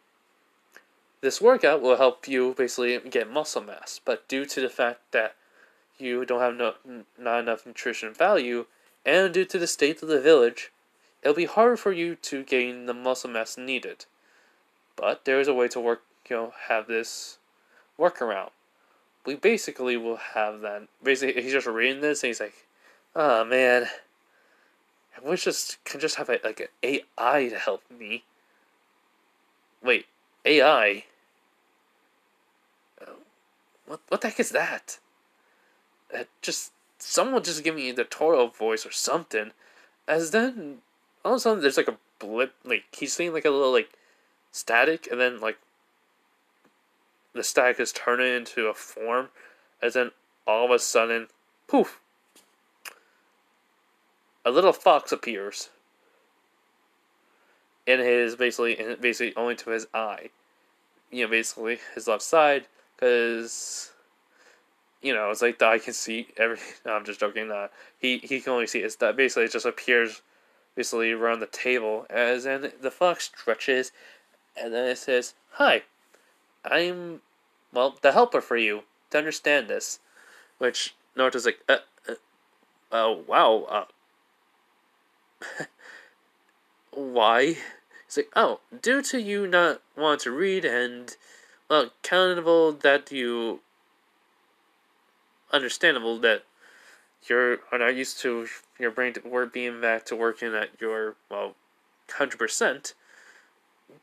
this workout will help you basically get muscle mass, but due to the fact that you don't have not enough nutrition value, and due to the state of the village, it'll be harder for you to gain the muscle mass needed. But there is a way to have this workaround. We basically will have that. Basically, he's just reading this and he's like, oh man, I wish can just have an AI to help me. Wait, AI? What the heck is that? Someone just give me a tutorial voice or something. As then, all of a sudden, there's a blip. He's seeing a little static, and then the static is turning into a form, and then all of a sudden, poof! A little fox appears. In his basically only to his eye. Basically his left side, because it's like the eye can see everything. No, I'm just joking. He can only see it. That basically it just appears basically around the table, as then the fox stretches, and then it says, "Hi, I'm the helper for you to understand this." Which Naruto's like, wow, why? He's like, oh, due to you not want to read and, accountable that you, understandable that you are not used to your brain being back to working at your, 100%,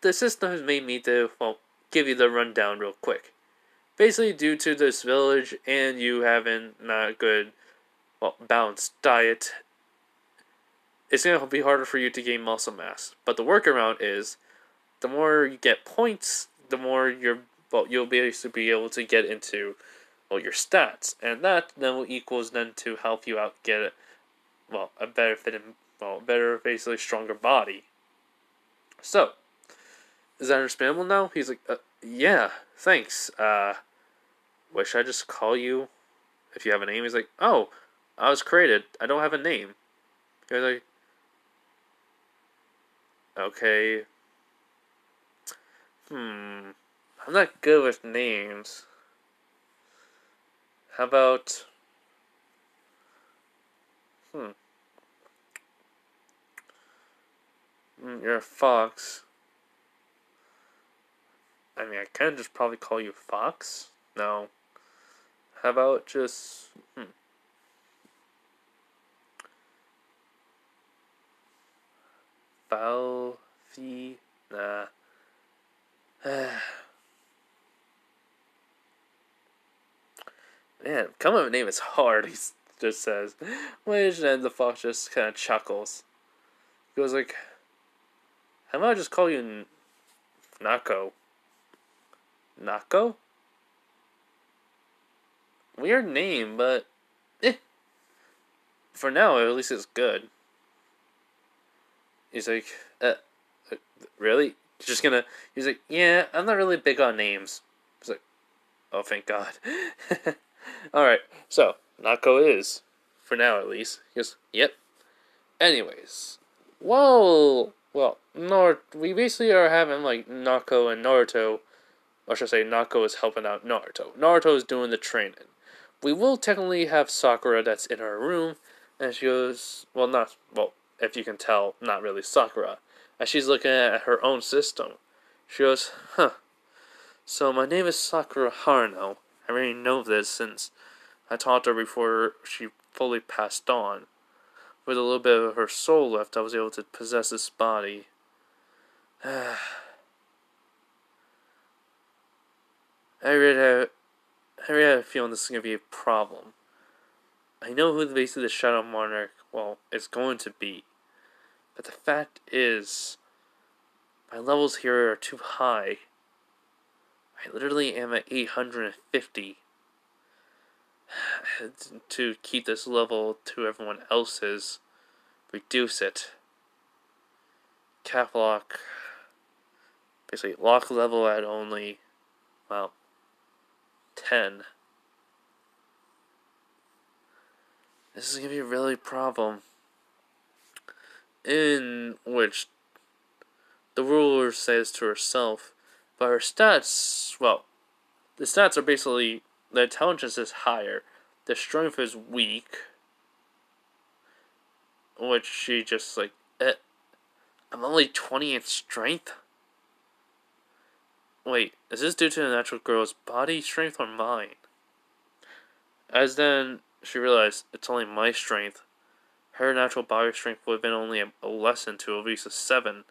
the system has made me to, give you the rundown real quick. Basically, due to this village and you having not good, balanced diet, it's going to be harder for you to gain muscle mass. But the workaround is, the more you get points, the more you'll be able to get into, your stats. And that then will equals then to help you out get, a better fit and, better, basically stronger body. So, is that understandable now? He's like, yeah, thanks. What should I just call you? If you have a name? He's like, oh, I was created. I don't have a name. He's like, okay. I'm not good with names. How about... You're a fox. I mean, I can just probably call you Fox? No. How about just... Balfi... Nah. Man, coming up with a name is hard, he just says. Which then the fox just kind of chuckles. He goes like, how about I just call you Nako? Nako? Weird name, but for now at least it's good. He's like, really? You're just gonna... He's like, yeah, I'm not really big on names. He's like, oh, thank God. Alright, so, Nako is. For now, at least. He goes, yep. Anyways. Well, we basically are having, like, Nako and Naruto... Or should I say, Nako is helping out Naruto. Naruto is doing the training. We will technically have Sakura that's in her room, and she goes, if you can tell, not really Sakura. As she's looking at her own system, she goes, huh, so my name is Sakura Haruno. I already know this since I taught her before she fully passed on. With a little bit of her soul left, I was able to possess this body. I really had a feeling this is going to be a problem. I know who basically the Shadow Monarch, is going to be. But the fact is, my levels here are too high. I literally am at 850. To keep this level to everyone else's, reduce it. Cap lock. Basically, lock level at only, 10. This is going to be a really problem. In which the ruler says to herself, but her stats, the stats are basically, the intelligence is higher, the strength is weak, which she just like, I'm only 20 in strength? Wait, is this due to the natural girl's body strength or mine? As then, she realized it's only my strength. Her natural body strength would have been only a lesson to at least a 7.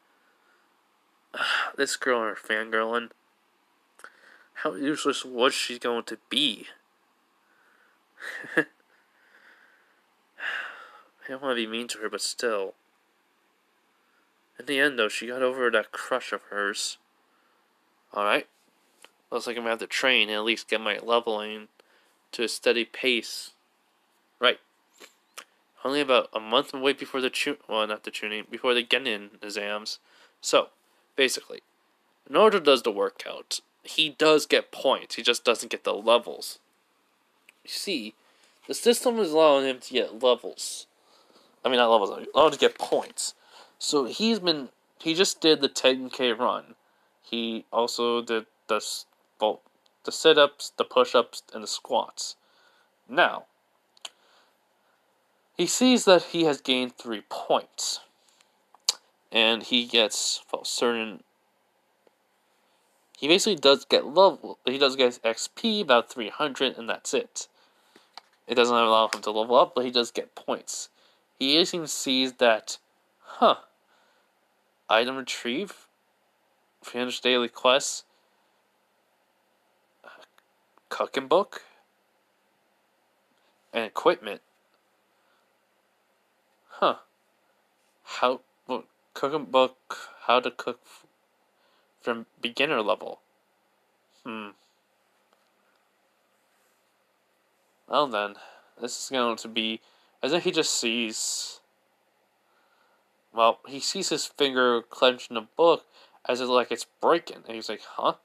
This girl and her fangirling. How useless was she going to be? I don't want to be mean to her, but still. In the end, though, she got over that crush of hers. Alright. Looks like I'm going to have to train and at least get my leveling to a steady pace. Right. Only about a month away before before the Genin exams. So, basically, Naruto does the workout. He does get points, he just doesn't get the levels. You see, the system is allowing him to get levels. I mean, not levels, allowing him to get points. So he just did the 10K run. He also did the sit-ups, the push-ups, and the squats. Now, he sees that he has gained 3 points. And he gets, he basically does get level. He does get XP, about 300, and that's it. It doesn't allow him to level up, but he does get points. He even sees that, item retrieve, 300 daily quests, cooking book, and equipment. Cooking book, how to cook from beginner level. Well then, this is going to be, as if he just sees, he sees his finger clenched in the book as if like it's breaking, and he's like, huh?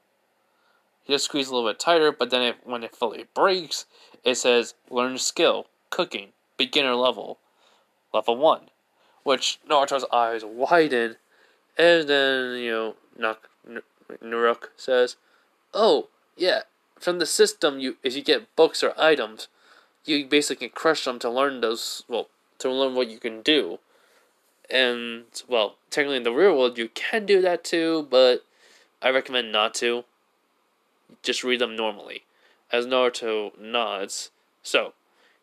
He just squeezes a little bit tighter, but then when it fully breaks, it says, learn skill, cooking, beginner level, level 1. Which Naruto's eyes widen, and then, Naruk says, oh, yeah, from the system, if you get books or items, you basically can crush them to learn to learn what you can do. And, technically in the real world, you can do that too, but I recommend not to. Just read them normally. As Naruto nods. So,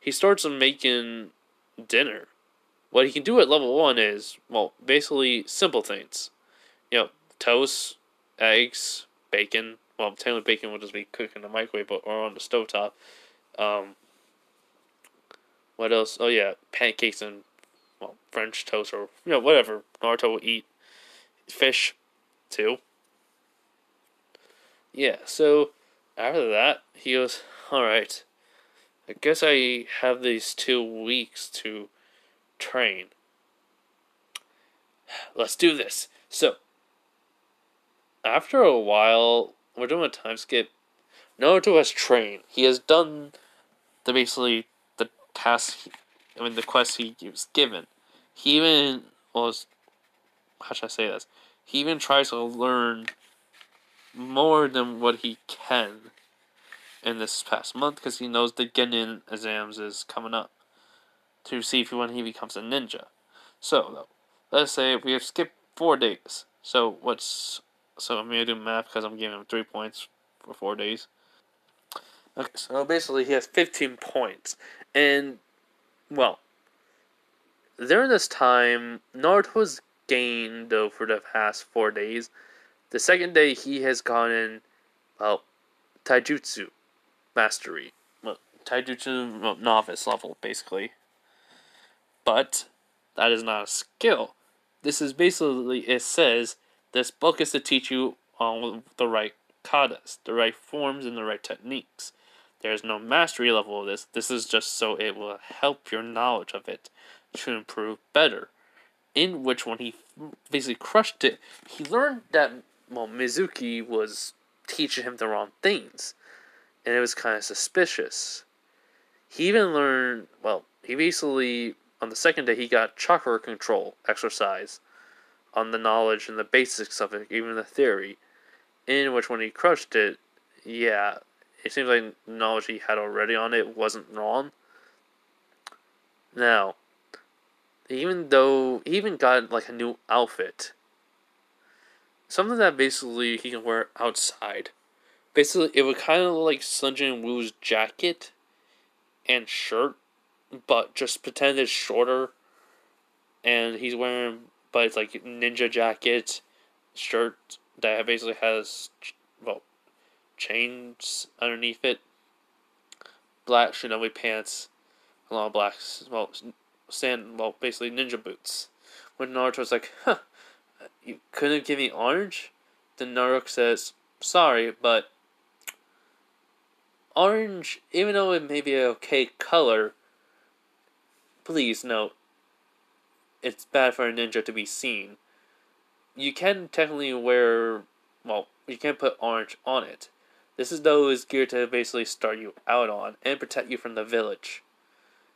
he starts making dinner. What he can do at level 1 is, basically simple things. Toast, eggs, bacon. Technically bacon will just be cooked in the microwave or on the stovetop. What else? Oh yeah, pancakes and French toast or whatever Naruto will eat. Fish, too. Yeah, so after that he goes, alright, I guess I have these 2 weeks to train. let's do this. So, after a while, we're doing a time skip. Naruto has trained. He has done basically the task, the quest he was given. He even was, how should I say this? He even tries to learn more than what he can in this past month because he knows the Genin exams is coming up to see if when he becomes a ninja. So, though, let's say we have skipped 4 days. So I'm gonna do math because I'm giving him 3 points for 4 days. Okay, so basically he has 15 points, and well, during this time, Naruto's gained though for the past 4 days. The second day he has gotten, well, taijutsu mastery, well, taijutsu novice level basically. But that is not a skill. This is basically, it says this book is to teach you all the right katas, the right forms, and the right techniques. There is no mastery level of this. This is just so it will help your knowledge of it to improve better. In which, when he basically crushed it, he learned that, well, Mizuki was teaching him the wrong things. And it was kind of suspicious. He even learned, well, he basically, on the second day, he got chakra control exercise on the knowledge and the basics of it, even the theory. In which, when he crushed it, yeah, it seems like the knowledge he had already on it wasn't wrong. Now, even though he even got like a new outfit, something that basically he can wear outside. Basically, it would kind of look like Sun Jin Woo's jacket and shirt, but just pretend it's shorter, and he's wearing, but it's like ninja jacket, shirt that basically has, well, chains underneath it, black shinobi pants, a lot of black, well, basically ninja boots. When Naruto's like, huh, you couldn't give me orange? Then Naruto says, sorry, but orange, even though it may be an okay color, please note, it's bad for a ninja to be seen. You can technically wear, well, you can put orange on it. This is though is geared to basically start you out on and protect you from the village.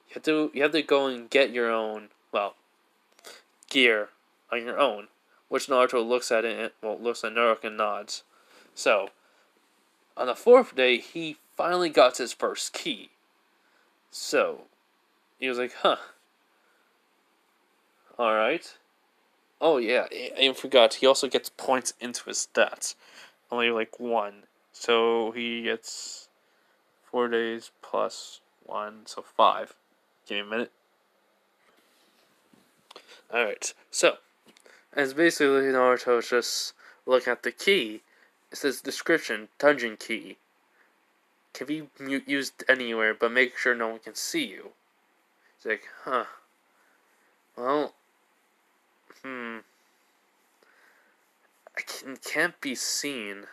You have to go and get your own, well, gear on your own. Which Naruto looks at it and, well, looks at Naruto and nods. So, on the 4th day, he finally got his first key. So, he was like, huh. Alright. Oh yeah, I forgot, he also gets points into his stats. Only like 1. So he gets 4 days plus 1, so 5. Give me a minute. Alright, so, as basically Naruto's just looking at the key, it says description, dungeon key. Can be used anywhere, but make sure no one can see you. It's like, huh. Well, I can't be seen,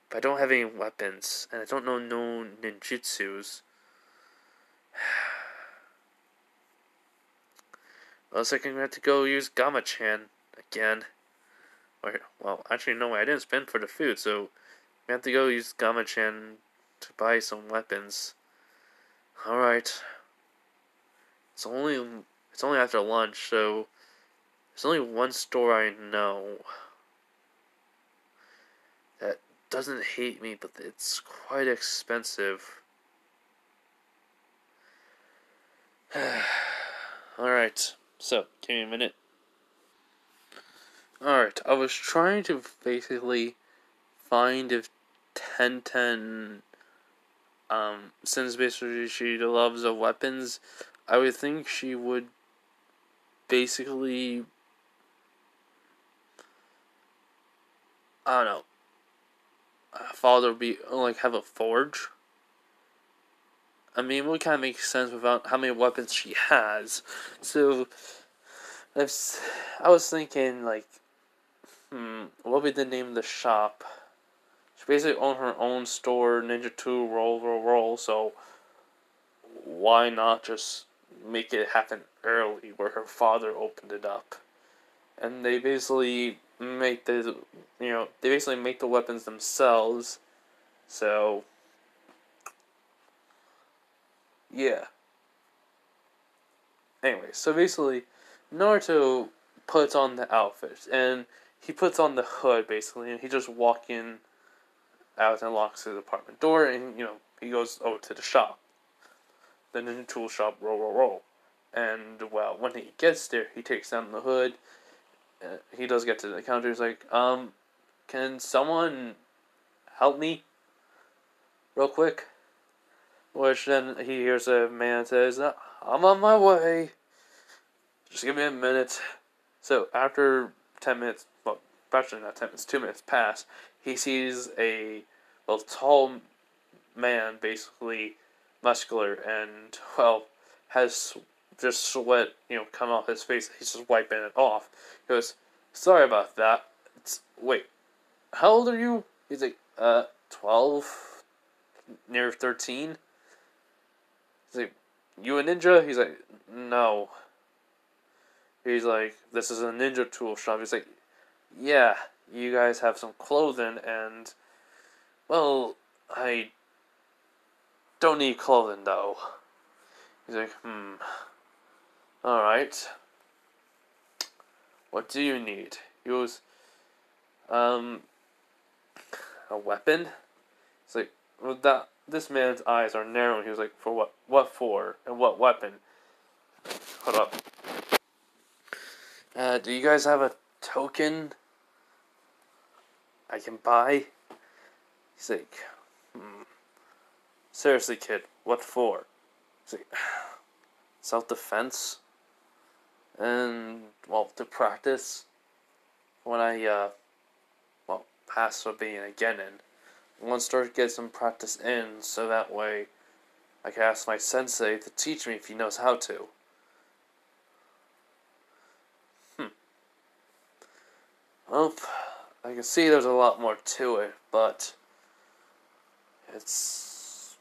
but I don't have any weapons, and I don't know no ninjutsus. Looks like I'm going to have to go use Gama-chan again. Or, well, actually, no, I didn't spend for the food, so I have to go use Gama-chan to buy some weapons. Alright. It's only after lunch, so there's only one store I know that doesn't hate me, but it's quite expensive. Alright, so, give me a minute. Alright, I was trying to basically find if Tenten, since basically she loves of weapons, I would think she would basically, I don't know, father would be, like, have a forge. I mean, it would kind of make sense without how many weapons she has. So, I was thinking, like, what would be the name of the shop? She basically owned her own store, Ninja 2, roll, so why not just make it happen early where her father opened it up? and they basically make the weapons themselves. So yeah. Anyway, so basically, Naruto puts on the outfit, and he puts on the hood basically, and he just walks in out and locks his apartment door, and he goes over to the shop, the ninja tool shop. Roll, roll, roll. And well, when he gets there, he takes down the hood. He does get to the counter. He's like, can someone help me real quick? Which then he hears a man says, I'm on my way. Just give me a minute. So after 10 minutes, well, actually not 10 minutes, 2 minutes pass, he sees a tall man, basically muscular, and, well, has just sweat, come off his face. He's just wiping it off. He goes, sorry about that. Wait, how old are you? He's like, 12, near 13. He's like, you a ninja? He's like, no. He's like, this is a ninja tool shop. He's like, yeah, you guys have some clothing, and, well, I don't need clothing, though. He's like, alright. What do you need? He goes, a weapon? It's like, well, this man's eyes are narrowing. He was like, for what? What for? And what weapon? Hold up. Do you guys have a token I can buy? He's like, seriously, kid, what for? He's like, self-defense? And, well, to practice when I, pass for being a genin. I want to start to get some practice in, so that way I can ask my sensei to teach me if he knows how to. Well, I can see there's a lot more to it, but it's...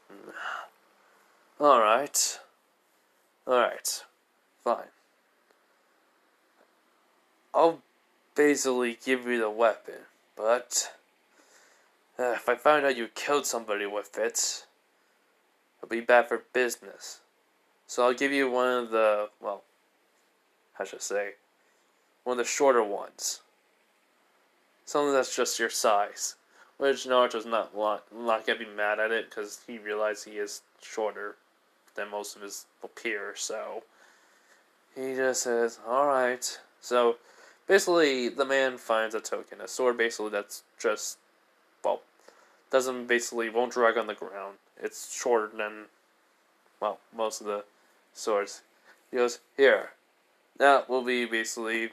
Alright. Fine. I'll basically give you the weapon, but if I find out you killed somebody with it, it'll be bad for business. So I'll give you one of the, well, how should I say, one of the shorter ones. Something that's just your size. Which Naruto's not gonna be mad at it, because he realized he is shorter than most of his peers, so he just says, alright. So, basically, the man finds a token. A sword, basically, that's just, well, won't drag on the ground. It's shorter than, well, most of the swords. He goes, here. That will be, basically,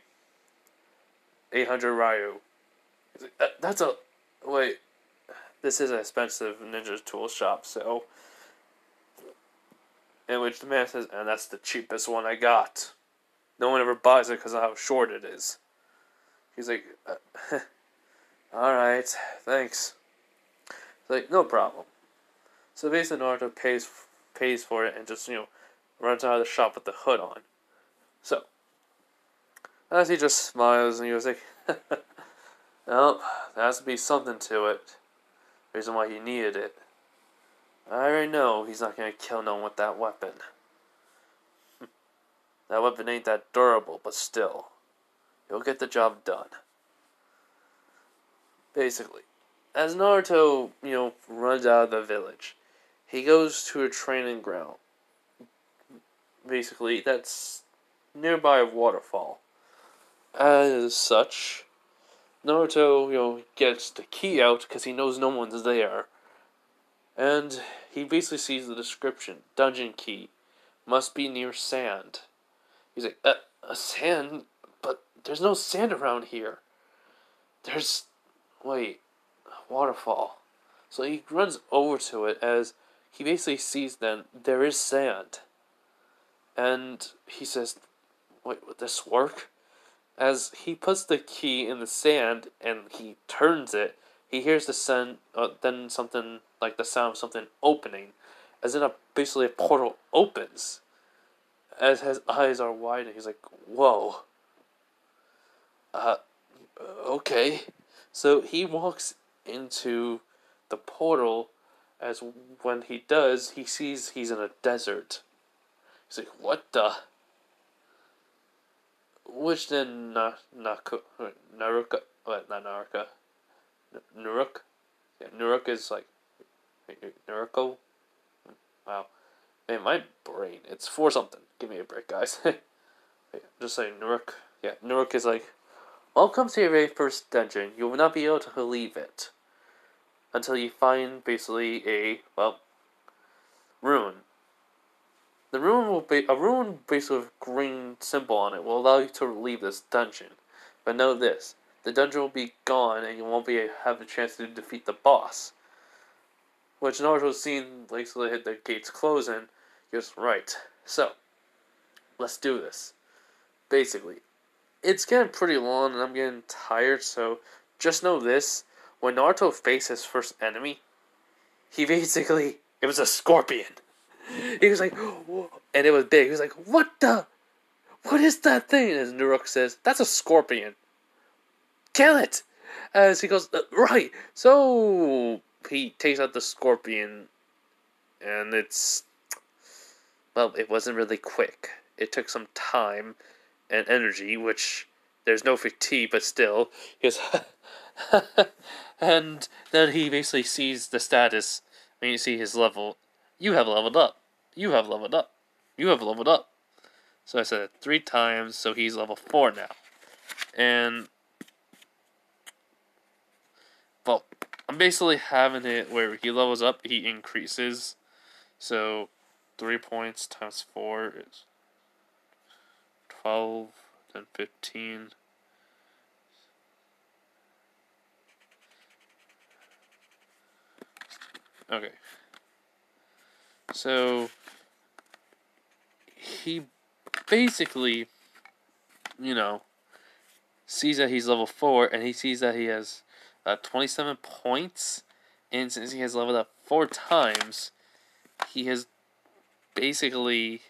800 Ryu. He's like, that's a... Wait. This is an expensive ninja tool shop, so... In which the man says, and that's the cheapest one I got. No one ever buys it because of how short it is. He's like, alright, thanks. He's like, no problem. So basically Naruto pays for it and just, runs out of the shop with the hood on. So, as he just smiles and he was like, well, there has to be something to it. Reason why he needed it. I already know he's not gonna kill no one with that weapon. That weapon ain't that durable, but still. He'll get the job done. Basically. As Naruto, runs out of the village, he goes to a training ground. Basically, that's nearby a waterfall. As such, Naruto, gets the key out because he knows no one's there. And he basically sees the description. Dungeon key. Must be near sand. He's like, sand? But there's no sand around here. Waterfall. So he runs over to it as he basically sees then there is sand. And he says, wait, would this work? As he puts the key in the sand and he turns it, he hears the sound, then something like the sound of something opening, as in basically a portal opens. As his eyes are widening, he's like, whoa. Uh, okay. So he walks into the portal. As when he does, he sees he's in a desert. He's like, "What the?" Which then Naruka, what, not Naruka, Nuruk, yeah, Nuruk is like Naruko. Wow, man, my brain, it's for something. Give me a break, guys. Just saying Nuruk. Yeah, Nuruk is like, welcome to your very first dungeon. You will not be able to leave it until you find basically rune. The rune will be a rune basically with a green symbol on it will allow you to leave this dungeon. But know this: the dungeon will be gone, and you won't have the chance to defeat the boss. Which Naruto's seen basically hit the gates closing. He goes, right. So let's do this. Basically, it's getting pretty long, and I'm getting tired. So just know this: when Naruto faced his first enemy, he basically it was a scorpion. He was like, and it was big. He was like, what the? What is that thing? As Nuruk says, that's a scorpion. Kill it! As he goes, right. So he takes out the scorpion, and it wasn't really quick. It took some time and energy, which there's no fatigue, but still. He goes, and then he basically sees the status. I mean, you see his level. You have leveled up. You have leveled up. You have leveled up. So I said it 3 times, so he's level 4 now. And, well, I'm basically having it where he levels up, he increases. So 3 points times 4 is 12, then 15. Okay. So he basically, sees that he's level 4, and he sees that he has 27 points. And since he has leveled up 4 times, he has basically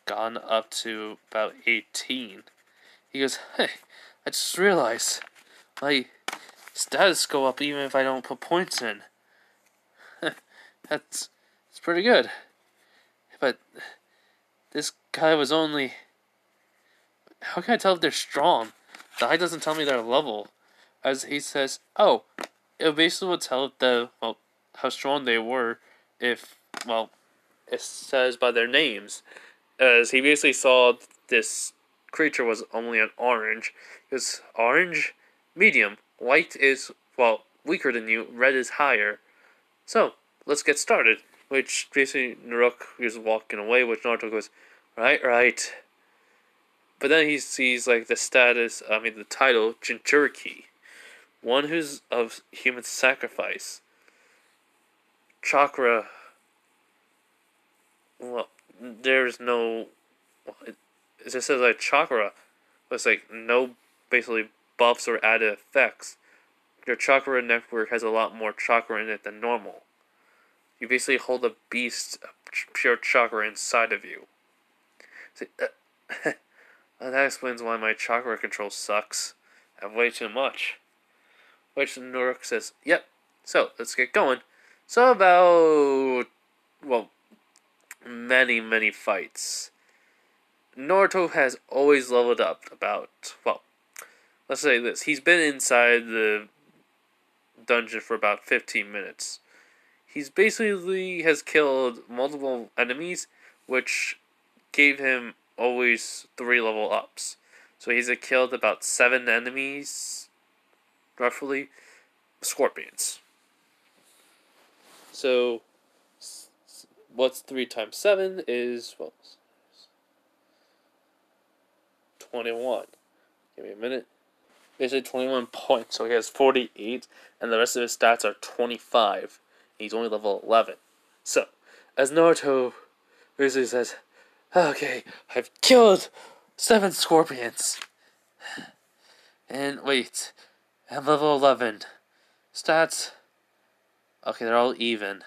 gone up to about 18. He goes, hey, I just realized my status go up even if I don't put points in. That's pretty good. But this guy was only... How can I tell if they're strong? The eye doesn't tell me their level. As he says, oh, it basically would tell how strong they were if, it says by their names. As he basically saw this creature was only an orange. Because orange, medium. White is, weaker than you. Red is higher. So, let's get started. Which basically Naruk is walking away, which Naruto goes, right. But then he sees the the title, Jinchuriki. One who's of human sacrifice. Chakra. Well, there's no. It just says chakra. But it's no basically buffs or added effects. Your chakra network has a lot more chakra in it than normal. You basically hold a beast of pure chakra inside of you. That explains why my chakra control sucks. I have way too much. Which Noruk says, yep. So, let's get going. So about, many fights. Naruto has always leveled up about, let's say this. He's been inside the dungeon for about 15 minutes. He's basically has killed multiple enemies, which gave him always 3 level ups. So he's killed about 7 enemies, roughly, scorpions. So, what's 3 times 7 is, 21. Give me a minute. Basically 21 points, so he has 48, and the rest of his stats are 25. He's only level 11. So, as Naruto basically says, okay, I've killed 7 scorpions. And wait, I'm level 11. Stats, okay, they're all even.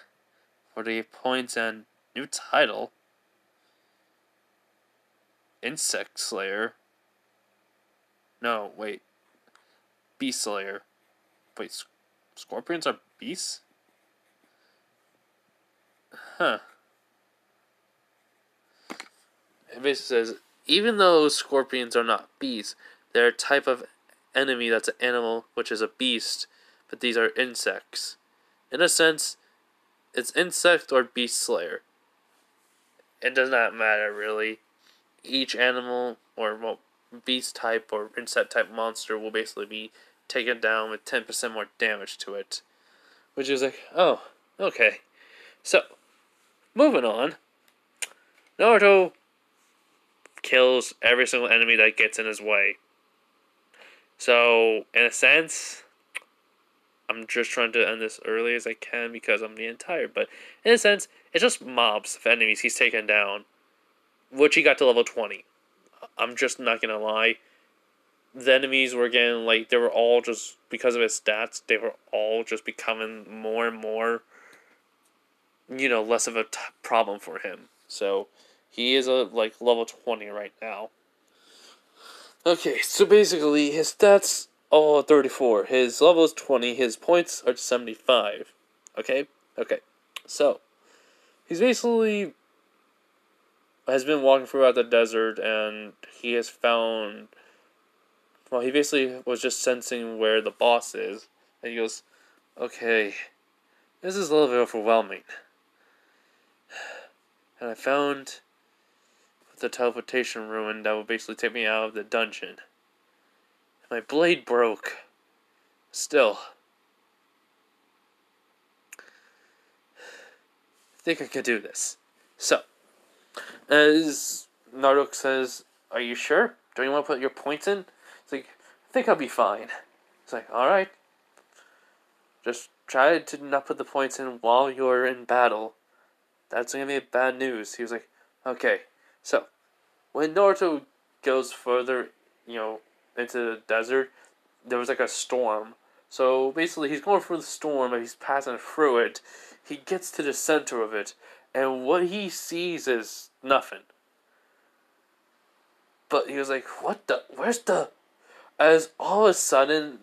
48 points and new title. Insect Slayer. No, wait. Beast Slayer. Wait, scorpions are beasts? Huh. It basically says, even though scorpions are not beasts, they're a type of enemy that's an animal, which is a beast, but these are insects. In a sense, it's insect or beast slayer. It does not matter, really. Each animal, or well, beast type or insect type monster will basically be taken down with 10% more damage to it. Which is like, oh, okay. So, moving on. Naruto kills every single enemy that gets in his way. So, in a sense, I'm just trying to end this early as I can because I'm getting tired. But in a sense, it's just mobs of enemies he's taken down, which he got to level 20. I'm just not gonna lie. The enemies were getting, like, they were all just, because of his stats, they were all just becoming more and more, less of a problem for him. So, he is level 20 right now. Okay, so basically, his stats all are 34. His level is 20. His points are 75. Okay? Okay. So, he's basically has been walking throughout the desert, and he has found... Well, he basically was just sensing where the boss is, and he goes, okay, this is a little bit overwhelming. And I found the teleportation ruin that will basically take me out of the dungeon. My blade broke. Still, I think I can do this. So, as Naruto says, are you sure? Don't you want to put your points in? It's like, I think I'll be fine. It's like, alright. Just try to not put the points in while you're in battle. That's gonna be bad news. He was like, okay. So, when Naruto goes further, into the desert, there was like a storm. So basically, he's going through the storm and he's passing through it. He gets to the center of it, and what he sees is nothing. But he was like, what the? Where's the... As all of a sudden,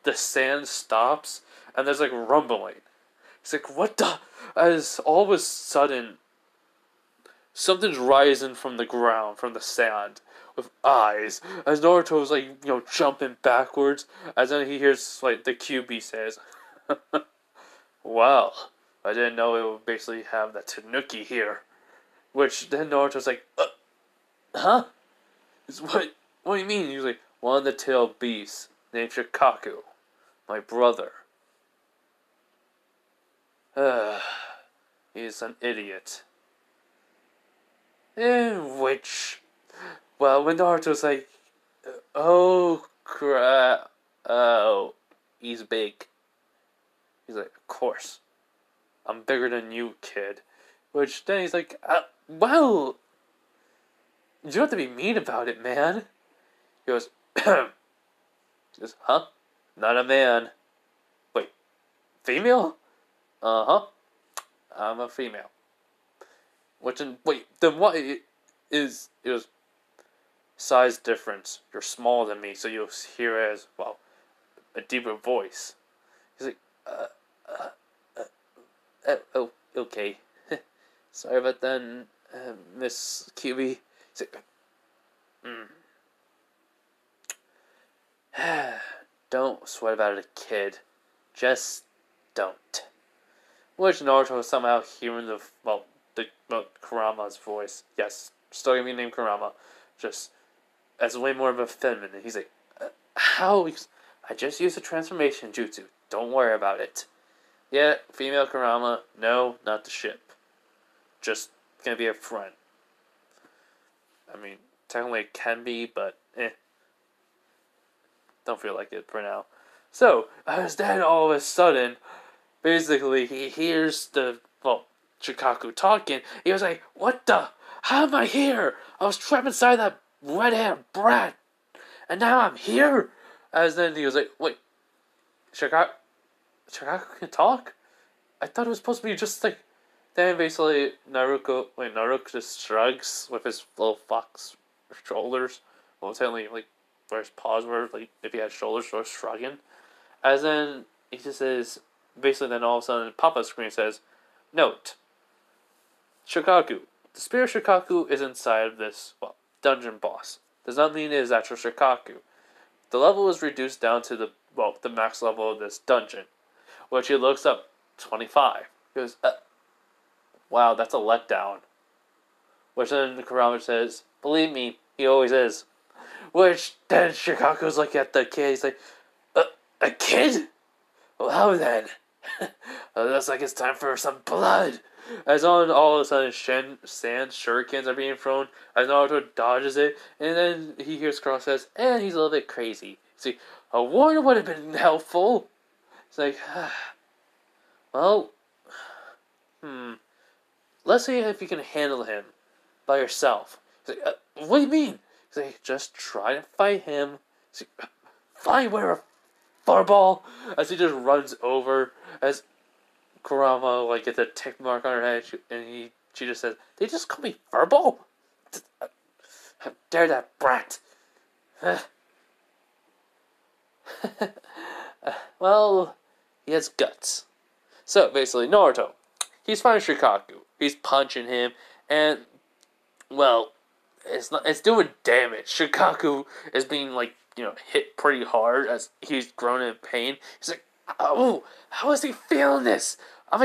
the sand stops, and there's like rumbling. He's like, what the? As all of a sudden, something's rising from the ground, from the sand, with eyes. As Naruto's like, jumping backwards, as then he hears, like, the QB says, wow, I didn't know it would basically have that Tanuki here. Which then Naruto's like, huh? What do you mean? He was like, one of the tail beasts named Shikaku, my brother. He's an idiot. In which, well, when Naruto's like, oh crap, oh, he's big. He's like, of course, I'm bigger than you, kid. Which then he's like, well, you don't have to be mean about it, man. He goes, he goes, huh? Not a man. Wait, female? Uh-huh. I'm a female. Then what is it was size difference. You're smaller than me, so you'll hear it as, well, a deeper voice. He's like, oh, okay. Sorry about that, Miss QB. He's like, don't sweat about it, kid. Just don't. Which Naruto was somehow hearing Kurama's voice. Yes, still gonna be named Kurama. Just as way more of a feminine. He's like, how? I just used a transformation jutsu. Don't worry about it. Yeah, female Kurama. No, not the ship. Just gonna be a friend. I mean, technically it can be, but don't feel like it for now. So, as then all of a sudden, basically he hears Shikaku talking. He was like, what the? How am I here? I was trapped inside that red-haired brat. And now I'm here? As then he was like, wait, Shikaku can talk? I thought it was supposed to be just like... Then basically Naruto just shrugs with his little fox shoulders. Well, technically, like, where his paws were, like if he had shoulders, sort of shrugging. As then he just says, basically, then all of a sudden, pop-up screen says, "Note: Shikaku. The spirit Shikaku is inside of this dungeon boss. Does not mean it is actual Shikaku. The level is reduced down to the max level of this dungeon, which he looks up 25. He goes, wow, that's a letdown. Which then Kurama says, believe me, he always is. Which then Shikaku's like at the kid, he's like, a kid? Well, how then? Looks like it's time for some blood. As on all of a sudden sand shurikens are being thrown, as Naruto dodges it, and then he hears Cross says, and he's a little bit crazy. See, a warning would have been helpful. It's like, well, let's see if you can handle him by yourself. He's like, what do you mean? He's like, just try to fight him. He's like, fine, whatever, furball. As he just runs over, as Kurama like gets a tick mark on her head, and she just says, "They just call me furball? How dare that brat?" Well, he has guts. So basically, Naruto, he's fighting Shikaku. He's punching him, and well, it's doing damage. Shikaku is being hit pretty hard as he's groaning in pain. He's like, "Oh, how is he feeling this? I'm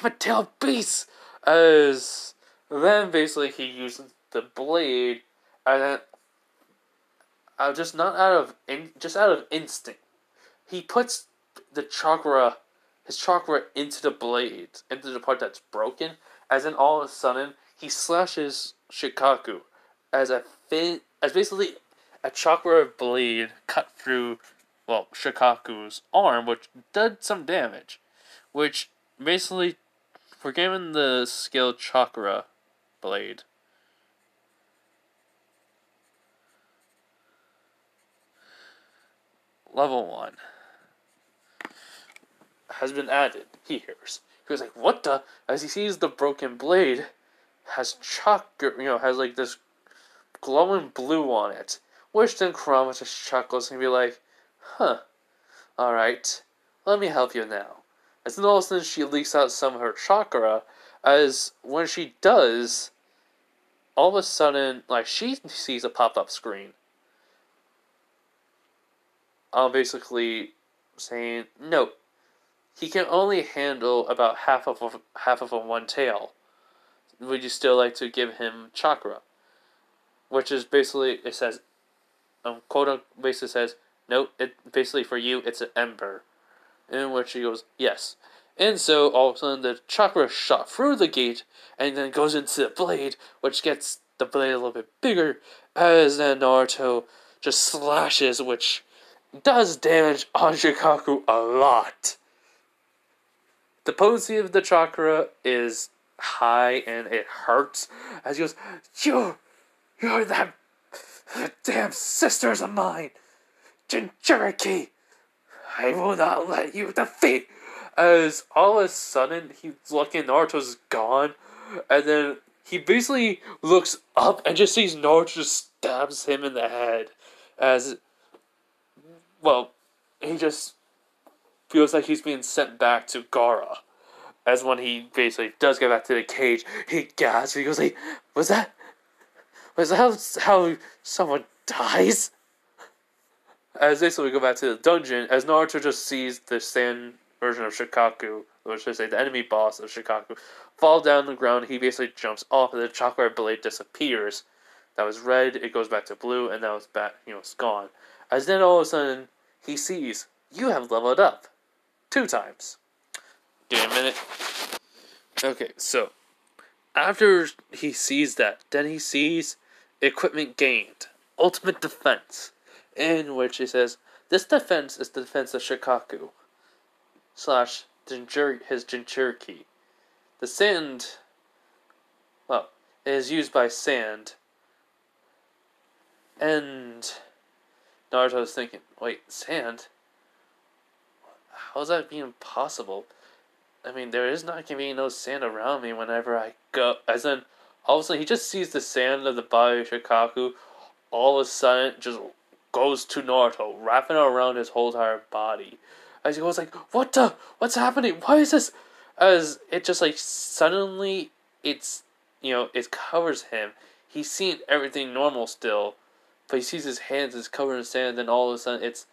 a tail beast." As then basically he uses the blade, and then just out of instinct, he puts his chakra into the blade, into the part that's broken. As then all of a sudden he slashes Shikaku as basically a chakra blade cut through Shikaku's arm, which did some damage. Which basically, we're given the skill Chakra Blade. Level 1 has been added. He hears. He was like, what the? As he sees the broken blade has chakra, has like this glowing blue on it. Which then Kurama just chuckles and be like, huh, alright, let me help you now. As then all of a sudden she leaks out some of her chakra, as when she does, all of a sudden, she sees a pop-up screen. Basically saying, no, he can only handle about half of a one tail. Would you still like to give him chakra? Which is basically, it says, basically says, no, it basically for you, it's an ember. In which he goes, yes. And so, all of a sudden, the chakra shot through the gate, and then goes into the blade, which gets the blade a little bit bigger, as then Naruto just slashes, which does damage on Shikaku a lot. The potency of the chakra is high, and it hurts, as he goes, You're that damn sisters of mine, Jinchuriki! I will not let you defeat. As all of a sudden he's looking, Naruto's gone, and then he basically looks up and just sees Naruto just stabs him in the head. As he just feels like he's being sent back to Gaara. As when he basically does get back to the cage, he gasps. He goes like, "Was that how someone dies?" As basically we go back to the dungeon, as Naruto just sees the sand version of Shikaku, or should I say the enemy boss of Shikaku, fall down the ground, he basically jumps off and the chakra blade disappears. That was red, it goes back to blue, and now it's back, it's gone. As then all of a sudden, he sees, you have leveled up 2 times. Give me a minute. Okay, so, after he sees that, then he sees equipment gained. Ultimate defense. In which he says, this defense is the defense of Shikaku / his Jinchuriki. The sand, it is used by sand. And Naruto's thinking, wait, sand? How is that being possible? I mean, there is not going to be no sand around me whenever I go. As in, all of a sudden, he just sees the sand of the body of Shikaku all of a sudden just goes to Naruto, wrapping it around his whole entire body. As he goes like, what's happening? Why is this? As it just like suddenly, it covers him. He's seeing everything normal still, but he sees his hands is covered in sand. And then all of a sudden, it's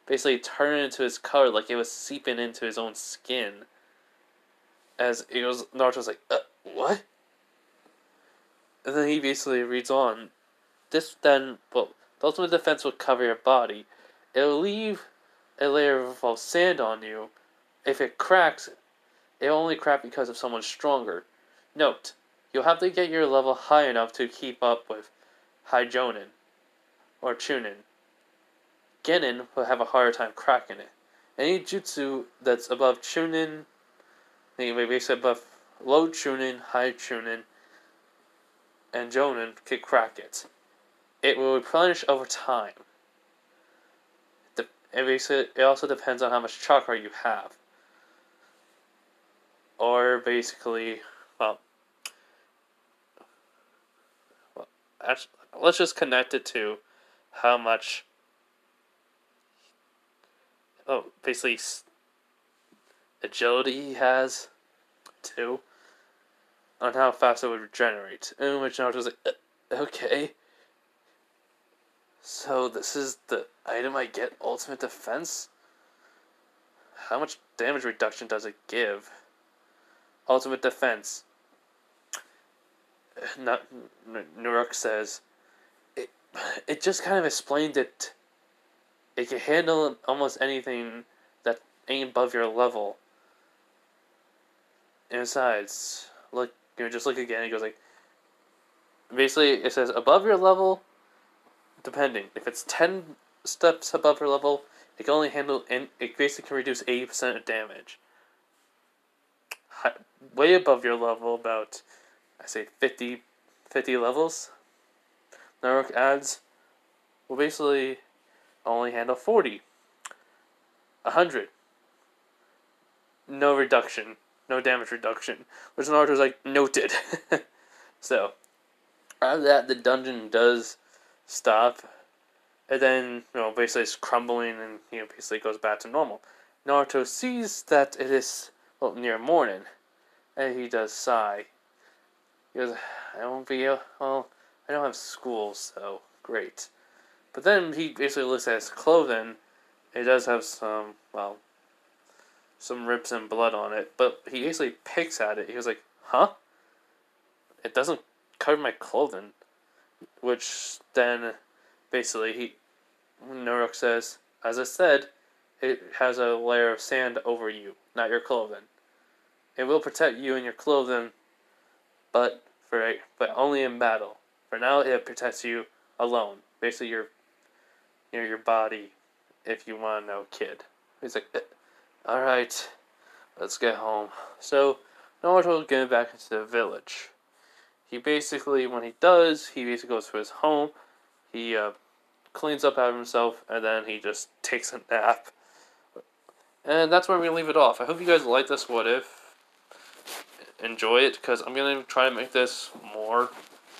basically turning into his color, like it was seeping into his own skin. As it goes, Naruto's like, what? And then he basically reads on. The ultimate defense will cover your body. It'll leave a layer of sand on you. If it cracks, it'll only crack because of someone stronger. Note, you'll have to get your level high enough to keep up with High Jonin or Chunin. Genin will have a harder time cracking it. Any jutsu that's above Chunin, basically above low Chunin, High Chunin, and Jonin can crack it. It will replenish over time. It also depends on how much chakra you have. Or basically, actually, let's just connect it to how much, basically, agility he has, too, on how fast it would regenerate. And which Naruto's like, okay. So this is the item I get, Ultimate Defense? How much damage reduction does it give? Ultimate Defense. Naruk says, it just kind of explained it. It can handle almost anything that ain't above your level. And besides, just look again, it goes like, basically it says above your level, depending. If it's 10 steps above your level, it can only handle, and it basically can reduce 80% of damage. Way above your level, about, I say 50 levels, Naruk adds, will basically only handle 40. 100. No reduction. No damage reduction. Which Naruto's like, noted. So, after that, the dungeon does stop. And then, basically it's crumbling and, basically goes back to normal. Naruto sees that it is, near morning. And he does sigh. He goes, I don't have school, so great. But then he basically looks at his clothing. It does have some rips and blood on it. But he basically picks at it. He was like, huh? It doesn't cover my clothing. Which then, basically, Naruk says, as I said, it has a layer of sand over you, not your clothing. It will protect you and your clothing, but only in battle. For now, it protects you alone. Basically, your body, if you want to know, kid. He's like, alright, let's get home. So, Naruto getting back into the village. He basically, when he does, he basically goes to his home. He cleans up after himself, and then he just takes a nap. And that's where we leave it off. I hope you guys like this What If. Enjoy it, because I'm going to try to make this more.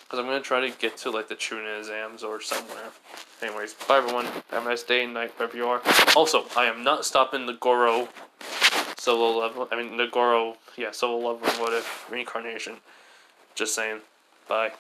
Because I'm going to try to get to, the Chunin exams or somewhere. Anyways, bye everyone. Have a nice day and night, wherever you are. Also, I am not stopping the Goro solo level. Solo level What If reincarnation. Just saying. Bye.